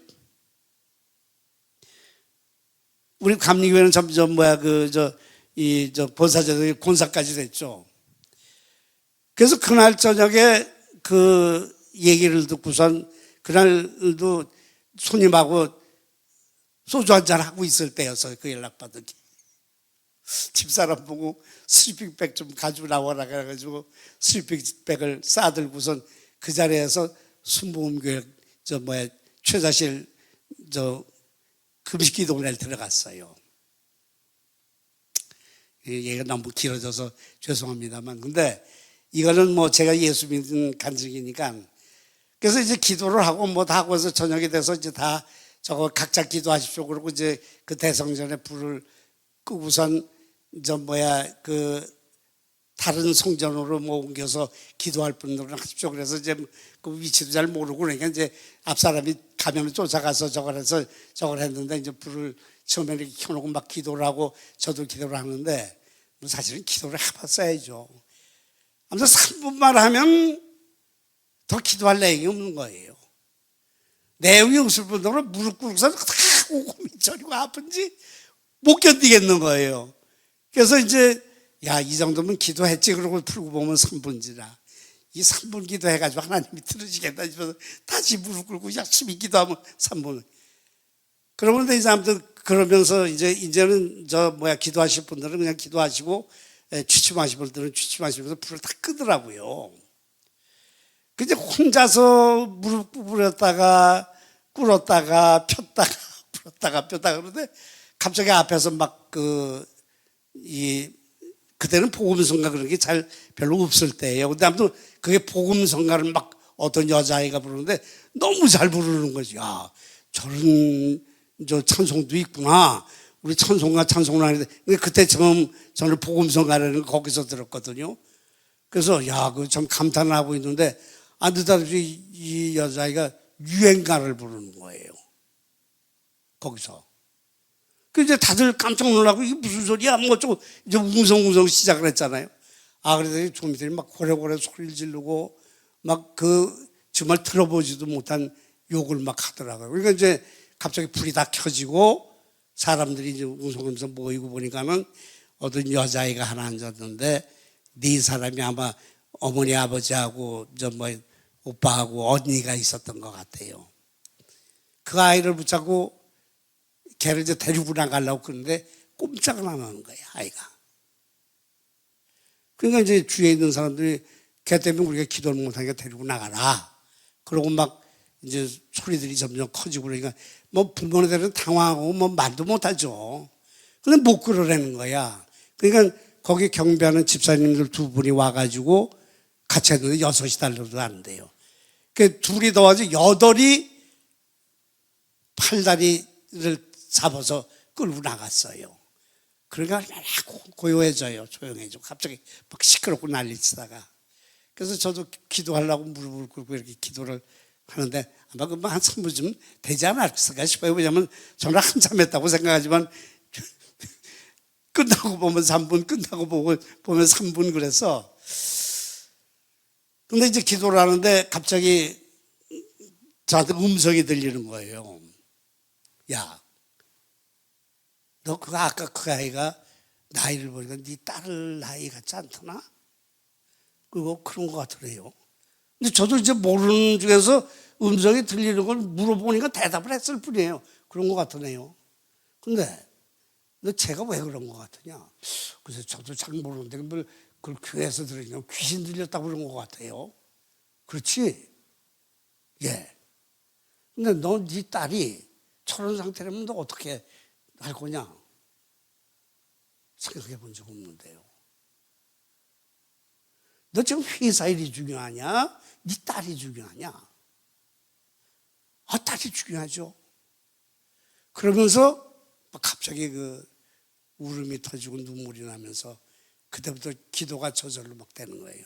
우리 감리교회는 점점 본사제도 권사까지 됐죠. 그래서 그날 저녁에 그 얘기를 듣고선 그날도 손님하고 소주 한잔 하고 있을 때였어요. 그 연락받은 게. 집사람 보고 슬리핑백 좀 가지고 나와라 그래가지고 슬리핑백을 싸들고선 그 자리에서 순복음교회 최자실 금식기도원에 들어갔어요. 얘기가 너무 길어져서 죄송합니다만 근데 이거는 제가 예수 믿는 간증이니까 그래서 이제 기도를 하고 다 하고 해서 저녁이 돼서 이제 다 저거 각자 기도하십시오 그러고 이제 그 대성전에 불을 끄고선 다른 성전으로 옮겨서 기도할 분들은 하십시오. 그래서 이제 그 위치도 잘 모르고 그러니까 이제 앞사람이 가면 쫓아가서 저걸 했는데 이제 불을 처음에 이렇게 켜놓고 막 기도를 하고 저도 기도를 하는데 사실은 기도를 해봤어야죠. 아무튼 3분만 하면 더 기도할 내용이 없는 거예요. 내용이 없을 뿐더러 무릎 꿇고서 다 오고 미쳐리고 아픈지 못 견디겠는 거예요. 그래서 이제 이 정도면 기도했지 그러고 풀고 보면 3분지라 이 3분 기도해가지고 하나님이 들으시겠다 싶어서 다시 무릎 꿇고 열심히 기도하면 3분. 그러면 이제 아무튼 그러면서 이제는 기도하실 분들은 그냥 기도하시고 취침하실 때는 취침하시면서 불을 다 끄더라고요. 근데 혼자서 무릎 꿇었다가 폈다가 풀었다가 폈다가 그러는데 갑자기 앞에서 막 그때는 복음성가 그런 게 잘 별로 없을 때예요. 근데 아무튼 그게 복음성가를 막 어떤 여자아이가 부르는데 너무 잘 부르는 거지. 야, 저런 찬송도 있구나. 우리 찬송가 하는데 그때 처음 저는 복음성가라는 거 거기서 들었거든요. 그래서 야, 그 참 감탄을 하고 있는데 안 듣다듬이 이 여자아이가 유행가를 부르는 거예요. 거기서. 그 이제 다들 깜짝 놀라고 이게 무슨 소리야? 뭐 어쩌고 이제 웅성웅성 시작을 했잖아요. 그래서 조미들이 막 고래고래 소리를 지르고 막 정말 들어보지도 못한 욕을 막 하더라고요. 그러니까 이제 갑자기 불이 다 켜지고 사람들이 이제 웅성웅성 모이고 보니까는 어떤 여자아이가 하나 앉았는데 네 사람이 아마 어머니 아버지하고 오빠하고 언니가 있었던 것 같아요. 그 아이를 붙잡고 걔를 이제 데리고 나가려고 그러는데 꼼짝을 안 하는 거예요, 아이가. 그러니까 이제 주위에 있는 사람들이 걔 때문에 우리가 기도를 못하니까 데리고 나가라. 그러고 막 이제 소리들이 점점 커지고 그러니까 뭐 부모들은 당황하고 뭐 말도 못하죠. 근데 못 끌어내는 거야. 그러니까 거기 경비하는 집사님들 두 분이 와가지고 같이 했는데 6이 달려도 안 돼요. 그 둘이 더워서 8이 팔다리를 잡아서 끌고 나갔어요. 그러니까 얼마나 고요해져요. 조용해져. 갑자기 막 시끄럽고 난리치다가. 그래서 저도 기도하려고 무릎을 꿇고 이렇게 기도를 하는데 아마 그만 한 3분쯤 되지 않았을까 싶어요. 왜냐하면 저는 한참 했다고 생각하지만 끝나고 보면 3분, 끝나고 보면 3분 그래서. 근데 이제 기도를 하는데 갑자기 저한테 음성이 들리는 거예요. 야, 너 아까 그 아이가 나이를 보니까 네 딸 나이 같지 않더나? 그런 것 같더래요. 근데 저도 이제 모르는 중에서 음성이 들리는 걸 물어보니까 대답을 했을 뿐이에요. 그런 것 같더네요. 근데 너 제가 왜 그런 것 같으냐? 그래서 저도 잘 모르는데 그걸 교회에서 들으니까 귀신 들렸다고 그런 것 같아요. 그렇지? 예. 근데 너 네 딸이 저런 상태라면 너 어떻게 할 거냐? 생각해 본 적 없는데요. 너 지금 회사 일이 중요하냐? 네 딸이 중요하냐? 딸이 중요하죠. 그러면서 갑자기 울음이 터지고 눈물이 나면서 그때부터 기도가 저절로 막 되는 거예요.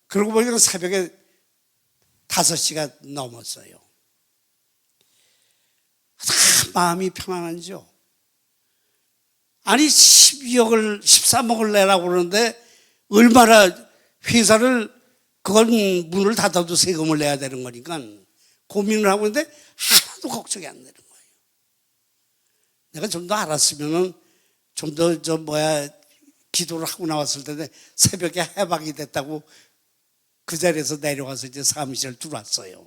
그러고 보니까 새벽에 5시가 넘었어요. 마음이 편안하죠. 아니 13억을 내라고 그러는데 얼마나 회사를 그건 문을 닫아도 세금을 내야 되는 거니까 고민을 하고 있는데 하나도 걱정이 안 되는 거예요. 내가 좀 더 알았으면은 좀 더 기도를 하고 나왔을 텐데 새벽에 해방이 됐다고 그 자리에서 내려와서 이제 사무실을 들어왔어요.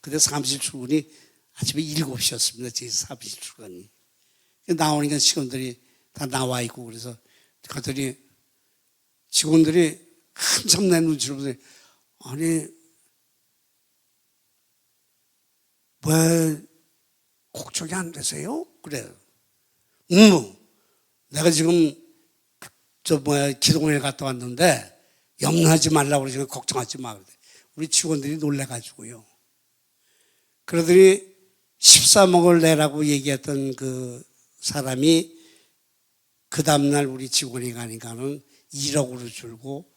근데 사무실 출근이 아침에 7시였습니다. 제 사무실 출근이. 나오니까 직원들이 다 나와 있고 그래서 갔더니 직원들이 한참 내 눈치를 보더니 아니 왜 걱정이 안 되세요? 그래요. 내가 지금 기도원에 갔다 왔는데 염려하지 말라고 그러니까 걱정하지 마. 우리 직원들이 놀래가지고요. 그러더니 13억을 내라고 얘기했던 그 사람이 그 다음날 우리 직원이 가니까는 1억으로 줄고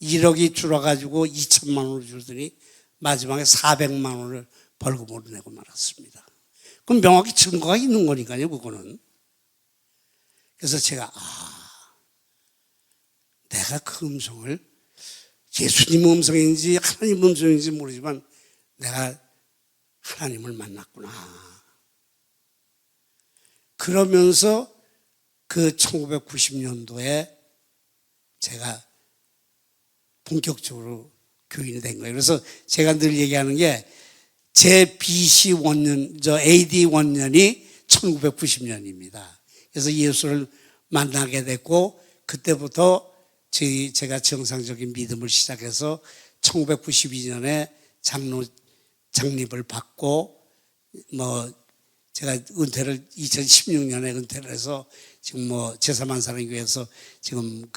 1억이 줄어가지고 2천만 원으로 줄더니 마지막에 400만 원을 벌금으로 내고 말았습니다. 그럼 명확히 증거가 있는 거니까요, 그거는. 그래서 제가 내가 그 음성을 예수님 음성인지 하나님 음성인지 모르지만 내가 하나님을 만났구나. 그러면서 그 1990년도에 제가 본격적으로 교인이 된 거예요. 그래서 제가 늘 얘기하는 게 제 BC 원년, AD 원년이 1990년입니다. 그래서 예수를 만나게 됐고 그때부터 제가 정상적인 믿음을 시작해서 1992년에 장립을 받고 뭐 제가 은퇴를 2016년에 은퇴를 해서 지금 뭐 제3한사랑교회에서 지금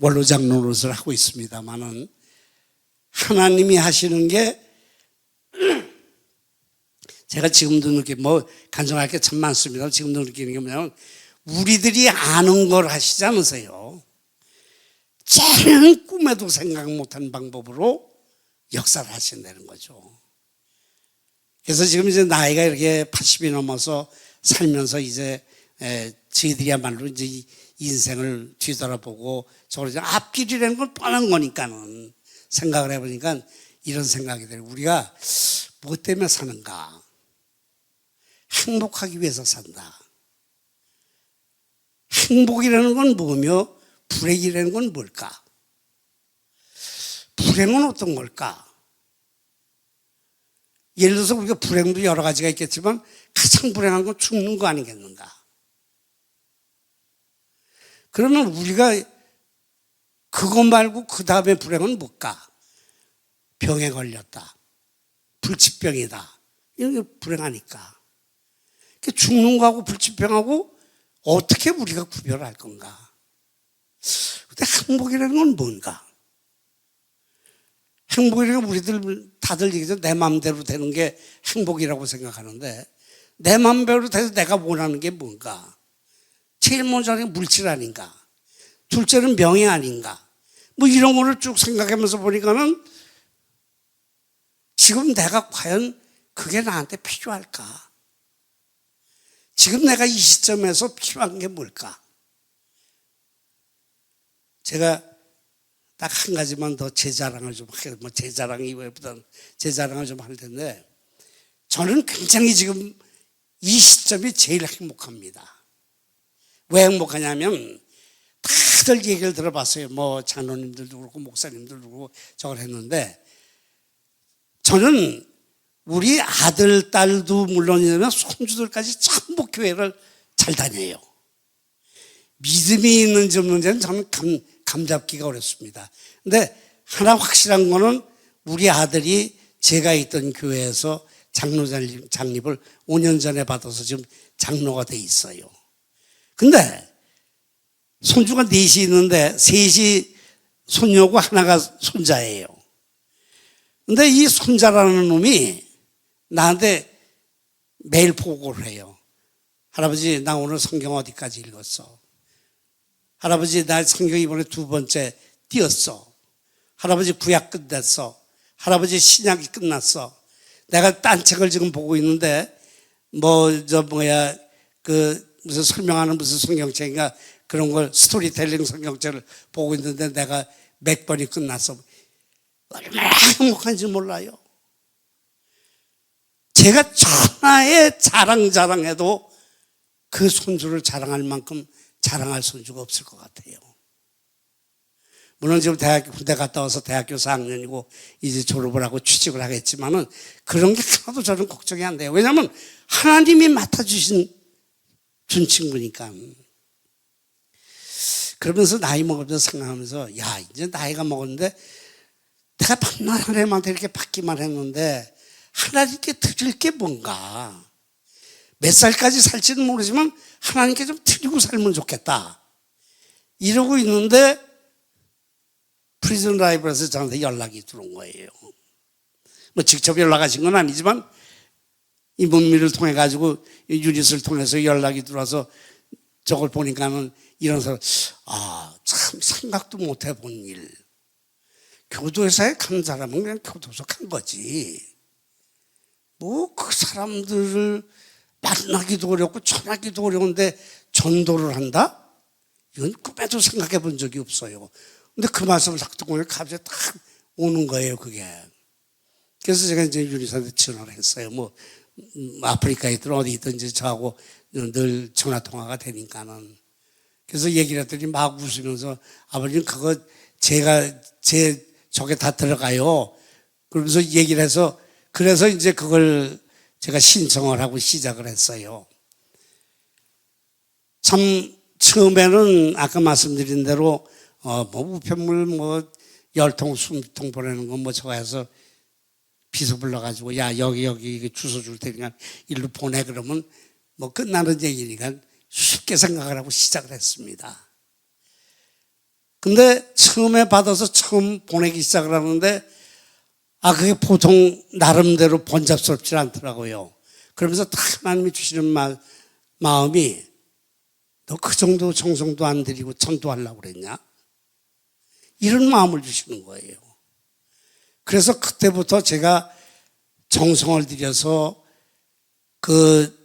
원로장 노릇을 하고 있습니다만은 하나님이 하시는 게 제가 지금도 뭐 간증할 게 참 많습니다. 지금도 느끼는 게 뭐냐면 우리들이 아는 걸 하시지 않으세요. 쟤는 꿈에도 생각 못한 방법으로 역사를 하신다는 거죠. 그래서 지금 이제 나이가 이렇게 80이 넘어서 살면서 이제 저희들이야말로 이제 인생을 뒤돌아보고 저걸 이제 앞길이라는 걸 뻔한 거니까는 생각을 해보니까 이런 생각이 들어요. 우리가 뭐 때문에 사는가? 행복하기 위해서 산다. 행복이라는 건 뭐며 불행이라는 건 뭘까? 불행은 어떤 걸까? 예를 들어서 우리가 불행도 여러 가지가 있겠지만 가장 불행한 건 죽는 거 아니겠는가? 그러면 우리가 그거 말고 그 다음에 불행은 뭘까? 병에 걸렸다. 불치병이다. 이런 게 불행하니까. 죽는 거하고 불치병하고 어떻게 우리가 구별할 건가? 근데 행복이라는 건 뭔가? 행복이라는 건 우리들 다들 얘기죠. 내 마음대로 되는 게 행복이라고 생각하는데 내 마음대로 돼서 내가 원하는 게 뭔가? 제일 먼저는 물질 아닌가? 둘째는 명예 아닌가? 뭐 이런 거를 쭉 생각하면서 보니까는 지금 내가 과연 그게 나한테 필요할까? 지금 내가 이 시점에서 필요한 게 뭘까? 제가 딱 한 가지만 더 제 자랑을 좀 하게, 뭐 제 자랑이보다는 제 자랑을 좀 할 텐데, 저는 굉장히 지금 이 시점이 제일 행복합니다. 왜 행복하냐면, 다들 얘기를 들어봤어요. 뭐 장로님들도 그렇고 목사님들도 그렇고 저걸 했는데, 저는 우리 아들, 딸도 물론이지만 손주들까지 전부 교회를 잘 다녀요. 믿음이 있는지 없는지는 저는 감잡기가 어렵습니다. 근데 하나 확실한 거는 우리 아들이 제가 있던 교회에서 장로 장립을 5년 전에 받아서 지금 장로가 돼 있어요. 근데 손주가 넷이 있는데 셋이 손녀고 하나가 손자예요. 근데 이 손자라는 놈이 나한테 매일 보고를 해요. 할아버지, 나 오늘 성경 어디까지 읽었어? 할아버지, 나 성경 이번에 2번째 띄었어. 할아버지, 구약 끝냈어. 할아버지, 신약이 끝났어. 내가 딴 책을 지금 보고 있는데 무슨 설명하는 무슨 성경책인가 그런 걸 스토리텔링 성경책을 보고 있는데 내가 몇 번이 끝났어. 얼마나 행복한지 몰라요. 제가 천하의 자랑해도 그 손주를 자랑할 만큼 자랑할 손주가 없을 것 같아요. 물론 지금 군대 갔다 와서 대학교 4학년이고 이제 졸업을 하고 취직을 하겠지만은 그런 게 하나도 저는 걱정이 안 돼요. 왜냐하면 하나님이 맡아주신 준 친구니까. 그러면서 나이 먹으면서 생각하면서 야, 이제 나이가 먹었는데 내가 밤낮 하나님한테 이렇게 받기만 했는데 하나님께 드릴 게 뭔가? 몇 살까지 살지는 모르지만 하나님께 좀 드리고 살면 좋겠다. 이러고 있는데 프리즌 라이브에서 저한테 연락이 들어온 거예요. 뭐 직접 연락하신 건 아니지만 이문미를 통해 가지고 유닛을 통해서 연락이 들어와서 저걸 보니까는 이런 사람, 참 생각도 못 해본 일. 교도소에 간 사람은 그냥 교도소 간 거지. 뭐 그 사람들을 만나기도 어렵고 전하기도 어려운데 전도를 한다? 이건 꿈에도 생각해 본 적이 없어요. 근데 그 말씀을 딱 듣고 갑자기 딱 오는 거예요, 그게. 그래서 제가 이제 유리사한테 전화를 했어요. 뭐 아프리카에 있든 어디 있든지 저하고 늘 전화 통화가 되니까는. 그래서 얘기를 했더니 막 웃으면서 아버님 그거 제 저게 다 들어가요. 그러면서 얘기를 해서 그래서 이제 그걸 제가 신청을 하고 시작을 했어요. 참 처음에는 아까 말씀드린 대로 뭐 우편물 뭐 10통 20통 보내는 거 뭐 저거 해서 비서 불러가지고 야 여기 주소 줄 테니까 일로 보내 그러면 뭐 끝나는 얘기니까 쉽게 생각을 하고 시작을 했습니다. 근데 처음에 받아서 처음 보내기 시작을 하는데 그게 보통 나름대로 번잡스럽지 않더라고요. 그러면서 다 하나님이 주시는 마음이 너 그 정도 정성도 안 들이고 전도하려고 그랬냐? 이런 마음을 주시는 거예요. 그래서 그때부터 제가 정성을 들여서 그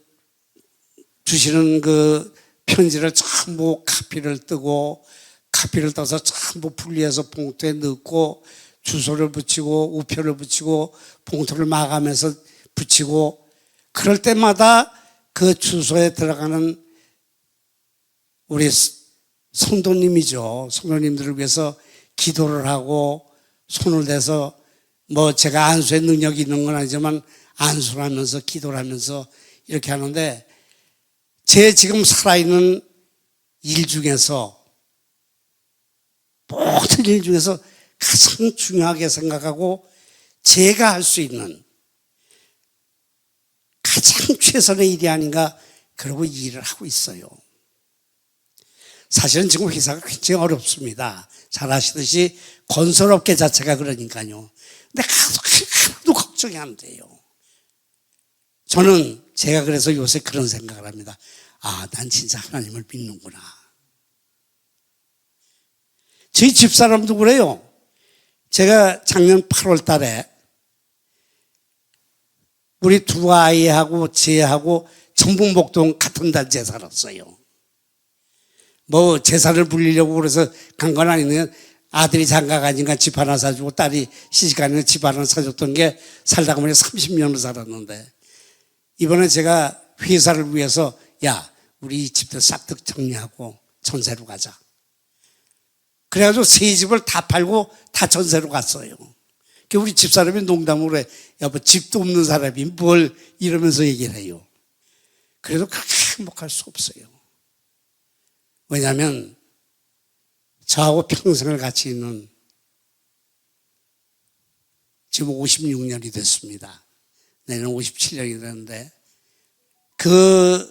주시는 그 편지를 전부 카피를 뜨고 카피를 떠서 전부 분리해서 봉투에 넣고 주소를 붙이고 우표를 붙이고 봉투를 마감해서 붙이고 그럴 때마다 그 주소에 들어가는 우리 성도님이죠. 성도님들을 위해서 기도를 하고 손을 대서 뭐 제가 안수의 능력이 있는 건 아니지만 안수를 하면서 기도를 하면서 이렇게 하는데 제 지금 살아있는 일 중에서 모든 일 중에서 가장 중요하게 생각하고 제가 할 수 있는 가장 최선의 일이 아닌가 그러고 일을 하고 있어요. 사실은 지금 회사가 굉장히 어렵습니다. 잘 아시듯이 건설업계 자체가 그러니까요. 근데 하나도 걱정이 안 돼요. 저는 제가 그래서 요새 그런 생각을 합니다. 난 진짜 하나님을 믿는구나. 저희 집사람도 그래요. 제가 작년 8월 달에 우리 두 아이하고 제하고 전북목동 같은 단지에 살았어요. 뭐 재산을 불리려고 그래서 간 건 아닌데 아들이 장가 가니까 집 하나 사주고 딸이 시집 가니까 집 하나 사줬던 게 살다가 보니 30년을 살았는데 이번에 제가 회사를 위해서 야 우리 이 집들 싹둑 정리하고 전세로 가자. 그래가지고 세 집을 다 팔고 다 전세로 갔어요. 우리 집사람이 농담으로 해. 여보 집도 없는 사람이 뭘 이러면서 얘기를 해요. 그래도 그렇게 행복할 수 없어요. 왜냐하면 저하고 평생을 같이 있는 지금 56년이 됐습니다. 내년 57년이 되는데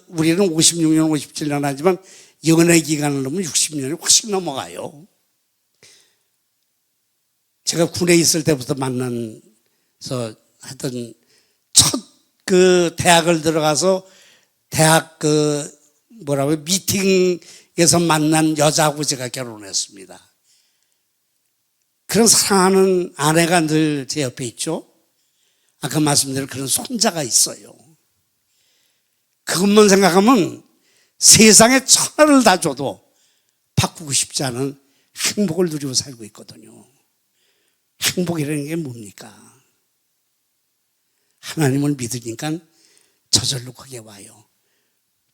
우리는 56년, 57년 하지만 연애 기간을 넘으면 60년이 훨씬 넘어가요. 제가 군에 있을 때부터 만나서 하던 첫 대학을 들어가서 대학 미팅에서 만난 여자하고 제가 결혼했습니다. 그런 사랑하는 아내가 늘 제 옆에 있죠. 아까 말씀드린 그런 손자가 있어요. 그것만 생각하면 세상에 천하를 다 줘도 바꾸고 싶지 않은 행복을 누리고 살고 있거든요. 행복이라는 게 뭡니까? 하나님을 믿으니까 저절로 그게 와요.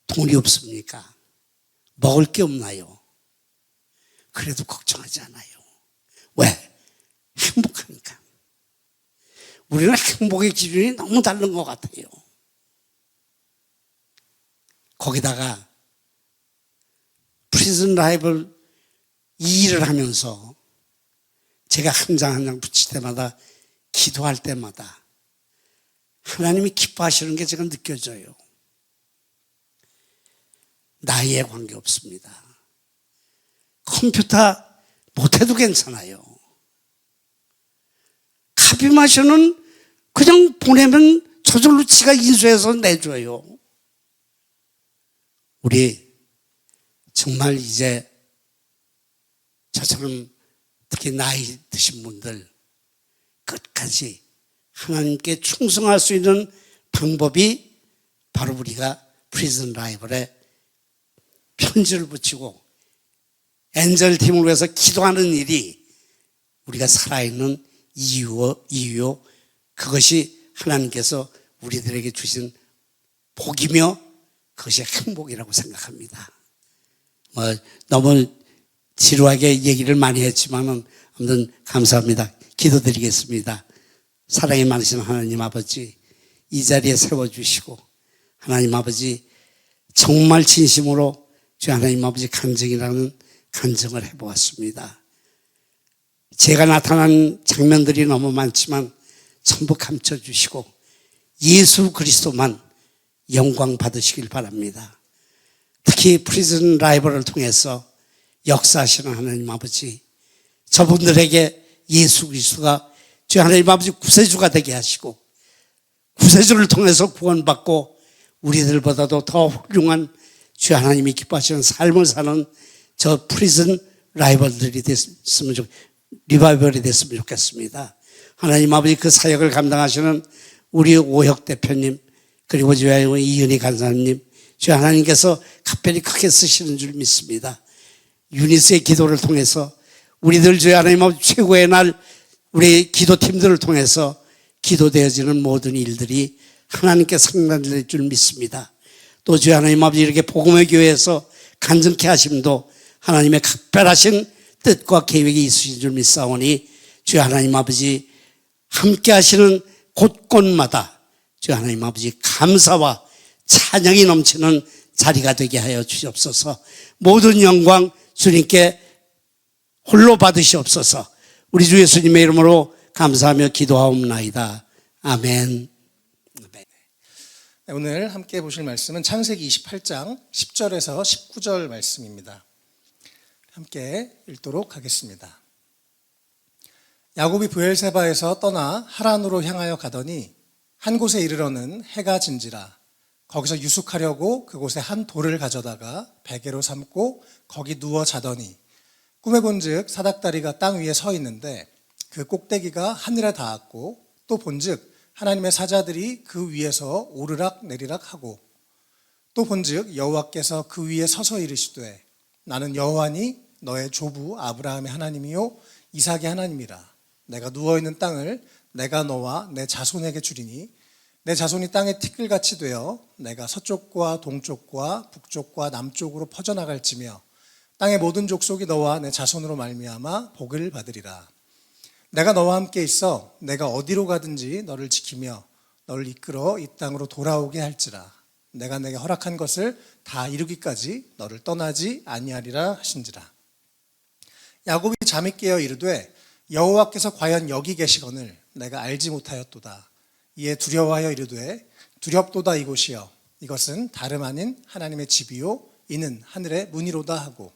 돈이 없습니까? 먹을 게 없나요? 그래도 걱정하지 않아요. 왜? 행복하니까. 우리는 행복의 기준이 너무 다른 것 같아요. 거기다가 프리즌 라이벌 이 일을 하면서 제가 한 장 한 장 붙일 때마다 기도할 때마다 하나님이 기뻐하시는 게 제가 느껴져요. 나이에 관계없습니다. 컴퓨터 못해도 괜찮아요. 카피 마셔는 그냥 보내면 저절로 지가 인수해서 내줘요. 우리 정말 이제 저처럼 특히 나이 드신 분들 끝까지 하나님께 충성할 수 있는 방법이 바로 우리가 프리즌 라이벌에 편지를 붙이고 엔젤 팀을 위해서 기도하는 일이 우리가 살아있는 이유요. 그것이 하나님께서 우리들에게 주신 복이며 그것이 행복이라고 생각합니다. 너무 지루하게 얘기를 많이 했지만은 아무튼 감사합니다. 기도드리겠습니다. 사랑이 많으신 하나님 아버지, 이 자리에 세워주시고 하나님 아버지 정말 진심으로 주 하나님 아버지 간증이라는 간증을 해보았습니다. 제가 나타난 장면들이 너무 많지만 전부 감춰주시고 예수 그리스도만 영광 받으시길 바랍니다. 특히 프리즌 라이벌을 통해서 역사하시는 하나님 아버지, 저분들에게 예수 그리스도가 주 하나님 아버지 구세주가 되게 하시고 구세주를 통해서 구원받고 우리들보다도 더 훌륭한 주 하나님이 기뻐하시는 삶을 사는 저 프리즌 라이벌들이 리바이벌이 됐으면 좋겠습니다. 하나님 아버지 그 사역을 감당하시는 우리 오혁 대표님, 그리고 주 하나님 이은희 간사님, 주 하나님께서 각별히 크게 쓰시는 줄 믿습니다. 유니스의 기도를 통해서 우리들 주 하나님 아버지 최고의 날 우리 기도팀들을 통해서 기도되어지는 모든 일들이 하나님께 상달될 줄 믿습니다. 또 주 하나님 아버지 이렇게 복음의 교회에서 간증케 하심도 하나님의 각별하신 뜻과 계획이 있으신 줄 믿사오니 주 하나님 아버지 함께 하시는 곳곳마다 주 하나님 아버지 감사와 찬양이 넘치는 자리가 되게 하여 주시옵소서. 모든 영광 주님께 홀로 받으시옵소서. 우리 주 예수님의 이름으로 감사하며 기도하옵나이다. 아멘. 네, 오늘 함께 보실 말씀은 창세기 28장 10절에서 19절 말씀입니다. 함께 읽도록 하겠습니다. 야곱이 브엘세바에서 떠나 하란으로 향하여 가더니 한 곳에 이르러는 해가 진지라. 거기서 유숙하려고 그곳에 한 돌을 가져다가 베개로 삼고 거기 누워 자더니 꿈에 본즉 사닥다리가 땅 위에 서 있는데 그 꼭대기가 하늘에 닿았고 또 본즉 하나님의 사자들이 그 위에서 오르락 내리락 하고 또 본즉 여호와께서 그 위에 서서 이르시되 나는 여호와니 너의 조부 아브라함의 하나님이요 이삭의 하나님이라. 내가 누워있는 땅을 내가 너와 내 자손에게 주리니 내 자손이 땅에 티끌같이 되어 내가 서쪽과 동쪽과 북쪽과 남쪽으로 퍼져나갈지며 땅의 모든 족속이 너와 내 자손으로 말미암아 복을 받으리라. 내가 너와 함께 있어 내가 어디로 가든지 너를 지키며 너를 이끌어 이 땅으로 돌아오게 할지라. 내가 내게 허락한 것을 다 이루기까지 너를 떠나지 아니하리라 하신지라. 야곱이 잠이 깨어 이르되 여호와께서 과연 여기 계시거늘 내가 알지 못하였도다. 이에 두려워하여 이르되 두렵도다 이곳이여 이것은 다름 아닌 하나님의 집이요 이는 하늘의 문이로다 하고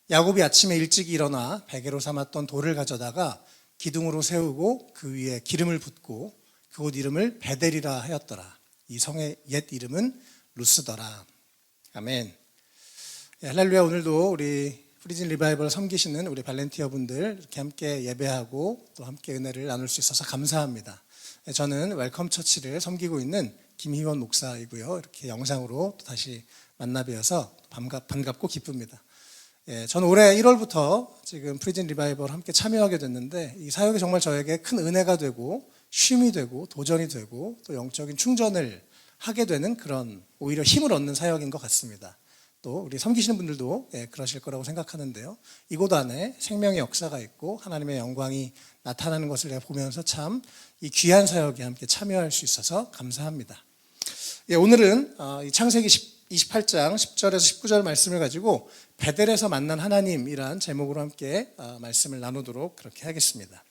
야곱이 아침에 일찍 일어나 베개로 삼았던 돌을 가져다가 기둥으로 세우고 그 위에 기름을 붓고 그곳 이름을 베델이라 하였더라. 이 성의 옛 이름은 루스더라. 아멘. 할렐루야. 오늘도 우리 프리즌 리바이벌 섬기시는 우리 발렌티어 분들 이렇게 함께 예배하고 또 함께 은혜를 나눌 수 있어서 감사합니다. 저는 웰컴 처치를 섬기고 있는 김희원 목사이고요. 이렇게 영상으로 또 다시 만나 뵈어서 반갑고 기쁩니다. 저는 올해 1월부터 지금 프리즌 리바이벌 함께 참여하게 됐는데 이 사역이 정말 저에게 큰 은혜가 되고 쉼이 되고 도전이 되고 또 영적인 충전을 하게 되는 그런 오히려 힘을 얻는 사역인 것 같습니다. 또 우리 섬기시는 분들도 그러실 거라고 생각하는데요. 이곳 안에 생명의 역사가 있고 하나님의 영광이 나타나는 것을 보면서 참 이 귀한 사역에 함께 참여할 수 있어서 감사합니다. 오늘은 이 창세기 28장 10절에서 19절 말씀을 가지고 베델에서 만난 하나님이란 제목으로 함께 말씀을 나누도록 그렇게 하겠습니다.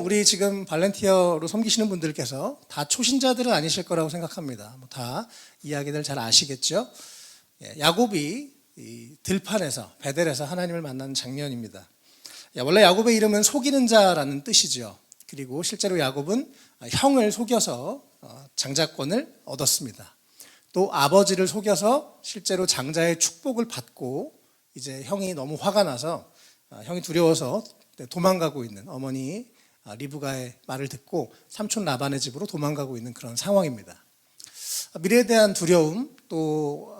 우리 지금 발렌티어로 섬기시는 분들께서 다 초신자들은 아니실 거라고 생각합니다. 다 이야기들 잘 아시겠죠? 야곱이 이 들판에서 베델에서 하나님을 만난 장면입니다. 원래 야곱의 이름은 속이는 자라는 뜻이죠. 그리고 실제로 야곱은 형을 속여서 장자권을 얻었습니다. 또 아버지를 속여서 실제로 장자의 축복을 받고 이제 형이 너무 화가 나서 형이 두려워서 도망가고 있는 어머니 리브가의 말을 듣고 삼촌 라반의 집으로 도망가고 있는 그런 상황입니다. 미래에 대한 두려움, 또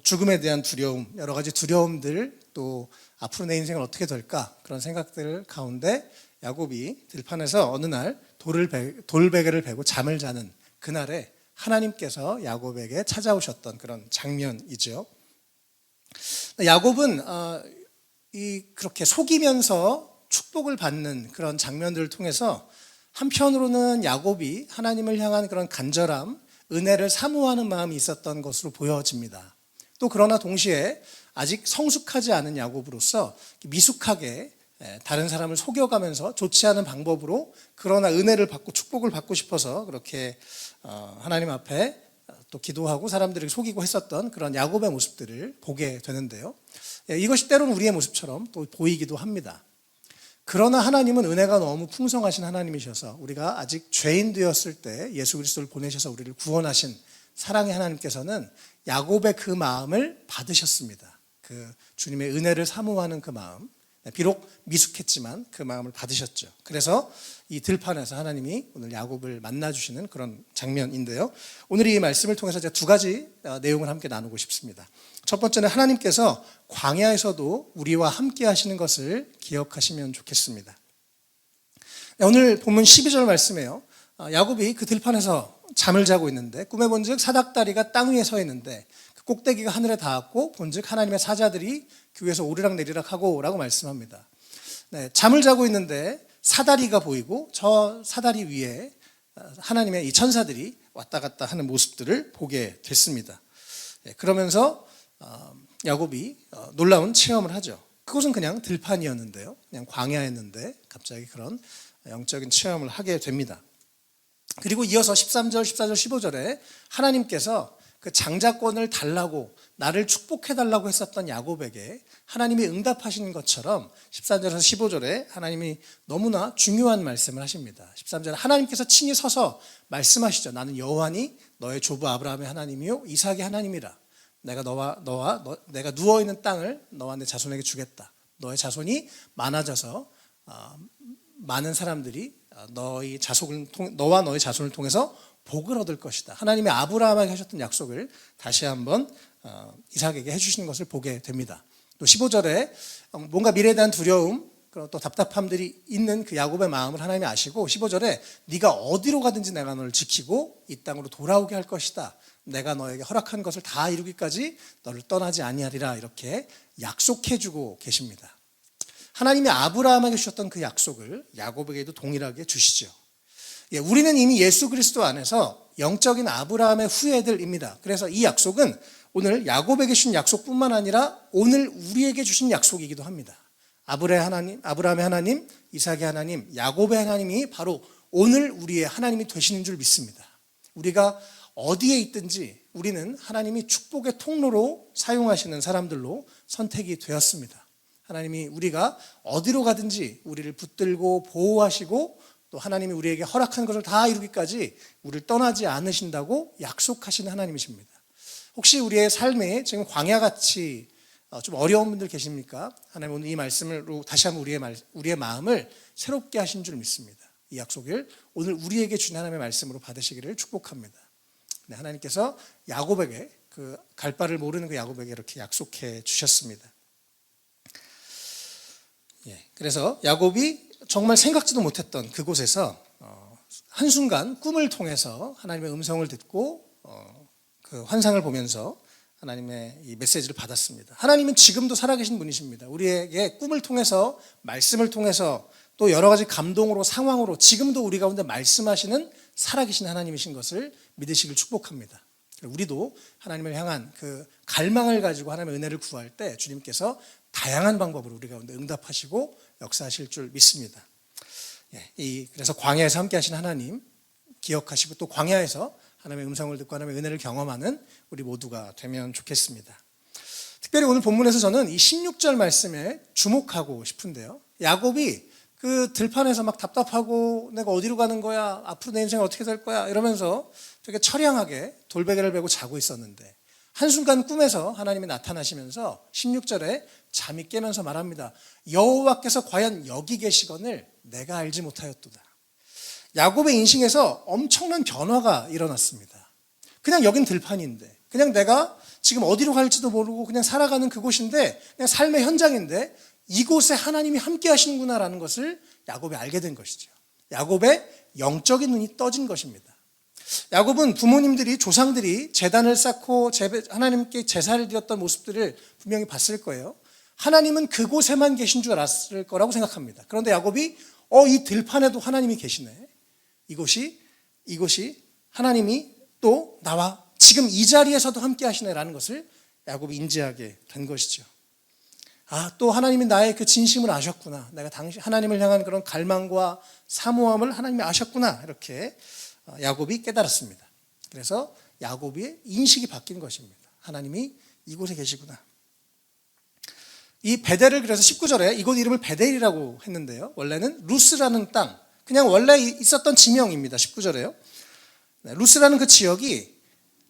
죽음에 대한 두려움, 여러 가지 두려움들, 또 앞으로 내 인생은 어떻게 될까 그런 생각들 가운데 야곱이 들판에서 어느 날 돌베개를 베고 잠을 자는 그날에 하나님께서 야곱에게 찾아오셨던 그런 장면이죠. 야곱은 그렇게 속이면서 축복을 받는 그런 장면들을 통해서 한편으로는 야곱이 하나님을 향한 그런 간절함, 은혜를 사모하는 마음이 있었던 것으로 보여집니다. 또 그러나 동시에 아직 성숙하지 않은 야곱으로서 미숙하게 다른 사람을 속여가면서 좋지 않은 방법으로 그러나 은혜를 받고 축복을 받고 싶어서 그렇게 하나님 앞에 또 기도하고 사람들에게 속이고 했었던 그런 야곱의 모습들을 보게 되는데요. 이것이 때로는 우리의 모습처럼 또 보이기도 합니다. 그러나 하나님은 은혜가 너무 풍성하신 하나님이셔서 우리가 아직 죄인 되었을 때 예수 그리스도를 보내셔서 우리를 구원하신 사랑의 하나님께서는 야곱의 그 마음을 받으셨습니다. 그 주님의 은혜를 사모하는 그 마음, 비록 미숙했지만 그 마음을 받으셨죠. 그래서 이 들판에서 하나님이 오늘 야곱을 만나주시는 그런 장면인데요. 오늘 이 말씀을 통해서 제가 두 가지 내용을 함께 나누고 싶습니다. 첫 번째는 하나님께서 광야에서도 우리와 함께 하시는 것을 기억하시면 좋겠습니다. 오늘 본문 12절 말씀에요. 야곱이 그 들판에서 잠을 자고 있는데 꿈에 본즉 사닥다리가 땅 위에 서 있는데 그 꼭대기가 하늘에 닿았고 본즉 하나님의 사자들이 그 위에서 오르락내리락 하고 라고 말씀합니다. 네, 잠을 자고 있는데 사다리가 보이고 저 사다리 위에 하나님의 이 천사들이 왔다 갔다 하는 모습들을 보게 됐습니다. 네, 그러면서 야곱이 놀라운 체험을 하죠. 그것은 그냥 들판이었는데요. 그냥 광야였는데 갑자기 그런 영적인 체험을 하게 됩니다. 그리고 이어서 13절, 14절, 15절에 하나님께서 그 장자권을 달라고 나를 축복해달라고 했었던 야곱에게 하나님이 응답하시는 것처럼 13절에서 15절에 하나님이 너무나 중요한 말씀을 하십니다. 13절에 하나님께서 친히 서서 말씀하시죠. 나는 여호와니 너의 조부 아브라함의 하나님이요 이삭의 하나님이라. 내가 내가 누워있는 땅을 너와 내 자손에게 주겠다. 너의 자손이 많아져서 많은 사람들이 너와 너의 자손을 통해서 복을 얻을 것이다. 하나님이 아브라함에게 하셨던 약속을 다시 한번 이삭에게 해주시는 것을 보게 됩니다. 또 15절에 뭔가 미래에 대한 두려움 또 답답함들이 있는 그 야곱의 마음을 하나님이 아시고 15절에 네가 어디로 가든지 내가 너를 지키고 이 땅으로 돌아오게 할 것이다. 내가 너에게 허락한 것을 다 이루기까지 너를 떠나지 아니하리라 이렇게 약속해주고 계십니다. 하나님이 아브라함에게 주셨던 그 약속을 야곱에게도 동일하게 주시죠. 우리는 이미 예수 그리스도 안에서 영적인 아브라함의 후예들입니다. 그래서 이 약속은 오늘 야곱에게 주신 약속뿐만 아니라 오늘 우리에게 주신 약속이기도 합니다. 아브라함의 하나님, 이삭의 하나님, 야곱의 하나님이 바로 오늘 우리의 하나님이 되시는 줄 믿습니다. 우리가 어디에 있든지 우리는 하나님이 축복의 통로로 사용하시는 사람들로 선택이 되었습니다. 하나님이 우리가 어디로 가든지 우리를 붙들고 보호하시고 또 하나님이 우리에게 허락한 것을 다 이루기까지 우리를 떠나지 않으신다고 약속하시는 하나님이십니다. 혹시 우리의 삶에 지금 광야같이 좀 어려운 분들 계십니까? 하나님 오늘 이 말씀으로 다시 한번 우리의 마음을 새롭게 하신 줄 믿습니다. 이 약속을 오늘 우리에게 주신 하나님의 말씀으로 받으시기를 축복합니다. 네, 하나님께서 야곱에게 그 갈 바를 모르는 그 야곱에게 이렇게 약속해 주셨습니다. 그래서 야곱이 정말 생각지도 못했던 그곳에서 한순간 꿈을 통해서 하나님의 음성을 듣고 그 환상을 보면서 하나님의 이 메시지를 받았습니다. 하나님은 지금도 살아계신 분이십니다. 우리에게 꿈을 통해서 말씀을 통해서 또 여러 가지 감동으로 상황으로 지금도 우리 가운데 말씀하시는 살아계신 하나님이신 것을 믿으시길 축복합니다. 우리도 하나님을 향한 그 갈망을 가지고 하나님의 은혜를 구할 때 주님께서 다양한 방법으로 우리 가운데 응답하시고 역사하실 줄 믿습니다. 그래서 광야에서 함께 하신 하나님 기억하시고 또 광야에서 하나님의 음성을 듣고 하나님의 은혜를 경험하는 우리 모두가 되면 좋겠습니다. 특별히 오늘 본문에서 저는 이 16절 말씀에 주목하고 싶은데요. 야곱이 그 들판에서 막 답답하고 내가 어디로 가는 거야? 앞으로 내 인생은 어떻게 될 거야? 이러면서 되게 처량하게 돌베개를 베고 자고 있었는데 한순간 꿈에서 하나님이 나타나시면서 16절에 잠이 깨면서 말합니다. 여호와께서 과연 여기 계시거늘 내가 알지 못하였도다. 야곱의 인생에서 엄청난 변화가 일어났습니다. 그냥 여긴 들판인데 그냥 내가 지금 어디로 갈지도 모르고 그냥 살아가는 그곳인데 그냥 삶의 현장인데 이곳에 하나님이 함께 하시는구나라는 것을 야곱이 알게 된 것이죠. 야곱의 영적인 눈이 떠진 것입니다. 야곱은 부모님들이 조상들이 제단을 쌓고 하나님께 제사를 드렸던 모습들을 분명히 봤을 거예요. 하나님은 그곳에만 계신 줄 알았을 거라고 생각합니다. 그런데 야곱이 이 들판에도 하나님이 계시네. 이곳이 하나님이 또 나와 지금 이 자리에서도 함께 하시네라는 것을 야곱이 인지하게 된 것이죠. 또 하나님이 나의 그 진심을 아셨구나. 내가 하나님을 향한 그런 갈망과 사모함을 하나님이 아셨구나. 이렇게 야곱이 깨달았습니다. 그래서 야곱의 인식이 바뀐 것입니다. 하나님이 이곳에 계시구나. 이 베델을 그래서 19절에 이곳 이름을 베델이라고 했는데요. 원래는 루스라는 땅, 그냥 원래 있었던 지명입니다. 19절에요. 루스라는 그 지역이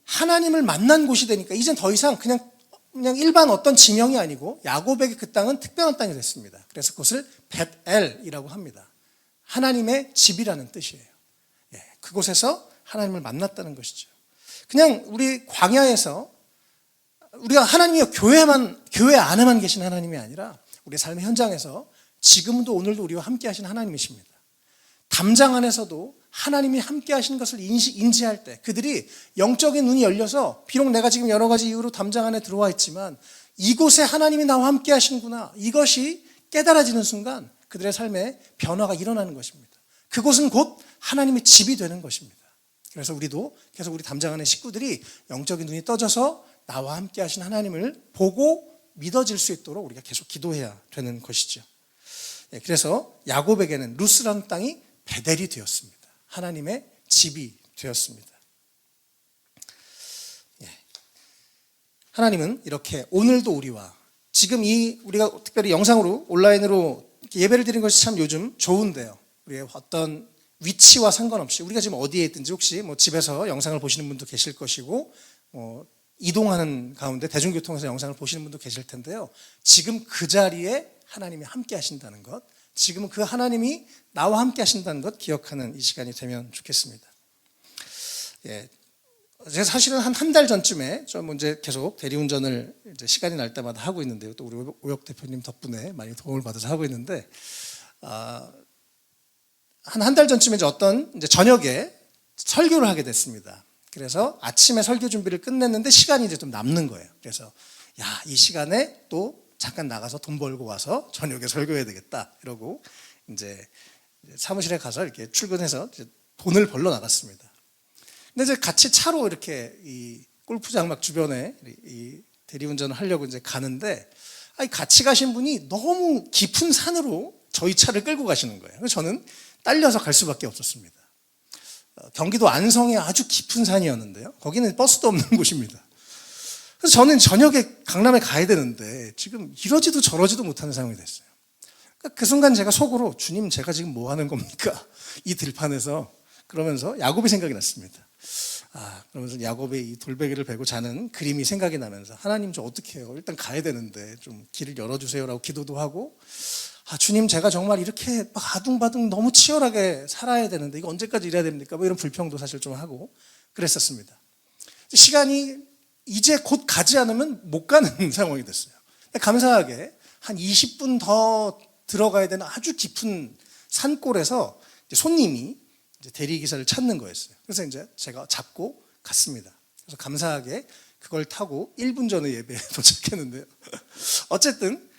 하나님을 만난 곳이 되니까 이젠 더 이상 그냥 일반 어떤 지명이 아니고 야곱에게 그 땅은 특별한 땅이 됐습니다. 그래서 그것을 벳엘이라고 합니다. 하나님의 집이라는 뜻이에요. 그곳에서 하나님을 만났다는 것이죠. 그냥 우리 광야에서 우리가 하나님이 교회 안에만 계신 하나님이 아니라 우리 삶의 현장에서 지금도 오늘도 우리와 함께 하신 하나님이십니다. 담장 안에서도 하나님이 함께 하시는 것을 인지할 때 그들이 영적인 눈이 열려서 비록 내가 지금 여러 가지 이유로 담장 안에 들어와 있지만 이곳에 하나님이 나와 함께 하시는구나, 이것이 깨달아지는 순간 그들의 삶에 변화가 일어나는 것입니다. 그곳은 곧 하나님의 집이 되는 것입니다. 그래서 우리도 계속 우리 담장 안의 식구들이 영적인 눈이 떠져서 나와 함께 하신 하나님을 보고 믿어질 수 있도록 우리가 계속 기도해야 되는 것이죠. 그래서 야곱에게는 루스라는 땅이 베델이 되었습니다. 하나님의 집이 되었습니다. 하나님은 이렇게 오늘도 우리와 지금 우리가 특별히 영상으로 온라인으로 예배를 드리는 것이 참 요즘 좋은데요. 우리의 어떤 위치와 상관없이 우리가 지금 어디에 있든지 혹시 집에서 영상을 보시는 분도 계실 것이고 이동하는 가운데 대중교통에서 영상을 보시는 분도 계실 텐데요. 지금 그 자리에 하나님이 함께 하신다는 것, 지금 그 하나님이 나와 함께 하신다는 것 기억하는 이 시간이 되면 좋겠습니다. 제가 사실은 한 달 전쯤에 좀 이제 계속 대리운전을 이제 시간이 날 때마다 하고 있는데요. 또 우리 오혁 대표님 덕분에 많이 도움을 받아서 하고 있는데, 한 달 전쯤에 이제 저녁에 설교를 하게 됐습니다. 그래서 아침에 설교 준비를 끝냈는데 시간이 이제 좀 남는 거예요. 그래서 이 시간에 또 잠깐 나가서 돈 벌고 와서 저녁에 설교해야 되겠다 이러고 이제 사무실에 가서 이렇게 출근해서 이제 돈을 벌러 나갔습니다. 근데 이제 같이 차로 이렇게 이 골프장 막 주변에 이 대리운전을 하려고 이제 가는데 같이 가신 분이 너무 깊은 산으로 저희 차를 끌고 가시는 거예요. 그래서 저는 딸려서 갈 수밖에 없었습니다. 경기도 안성의 아주 깊은 산이었는데요. 거기는 버스도 없는 곳입니다. 그래서 저는 저녁에 강남에 가야 되는데 지금 이러지도 저러지도 못하는 상황이 됐어요. 그러니까 그 순간 제가 속으로 주님 제가 지금 뭐 하는 겁니까? 이 들판에서. 그러면서 야곱이 생각이 났습니다. 그러면서 야곱의 이 돌베개를 베고 자는 그림이 생각이 나면서 하나님 저 어떻게 해요? 일단 가야 되는데 좀 길을 열어주세요라고 기도도 하고 주님 제가 정말 이렇게 막 아둥바둥 너무 치열하게 살아야 되는데 이거 언제까지 이래야 됩니까? 이런 불평도 사실 좀 하고 그랬었습니다. 시간이 이제 곧 가지 않으면 못 가는 상황이 됐어요. 감사하게 한 20분 더 들어가야 되는 아주 깊은 산골에서 손님이 이제 대리기사를 찾는 거였어요. 그래서 이제 제가 잡고 갔습니다. 그래서 감사하게 그걸 타고 1분 전에 예배에 도착했는데요. 어쨌든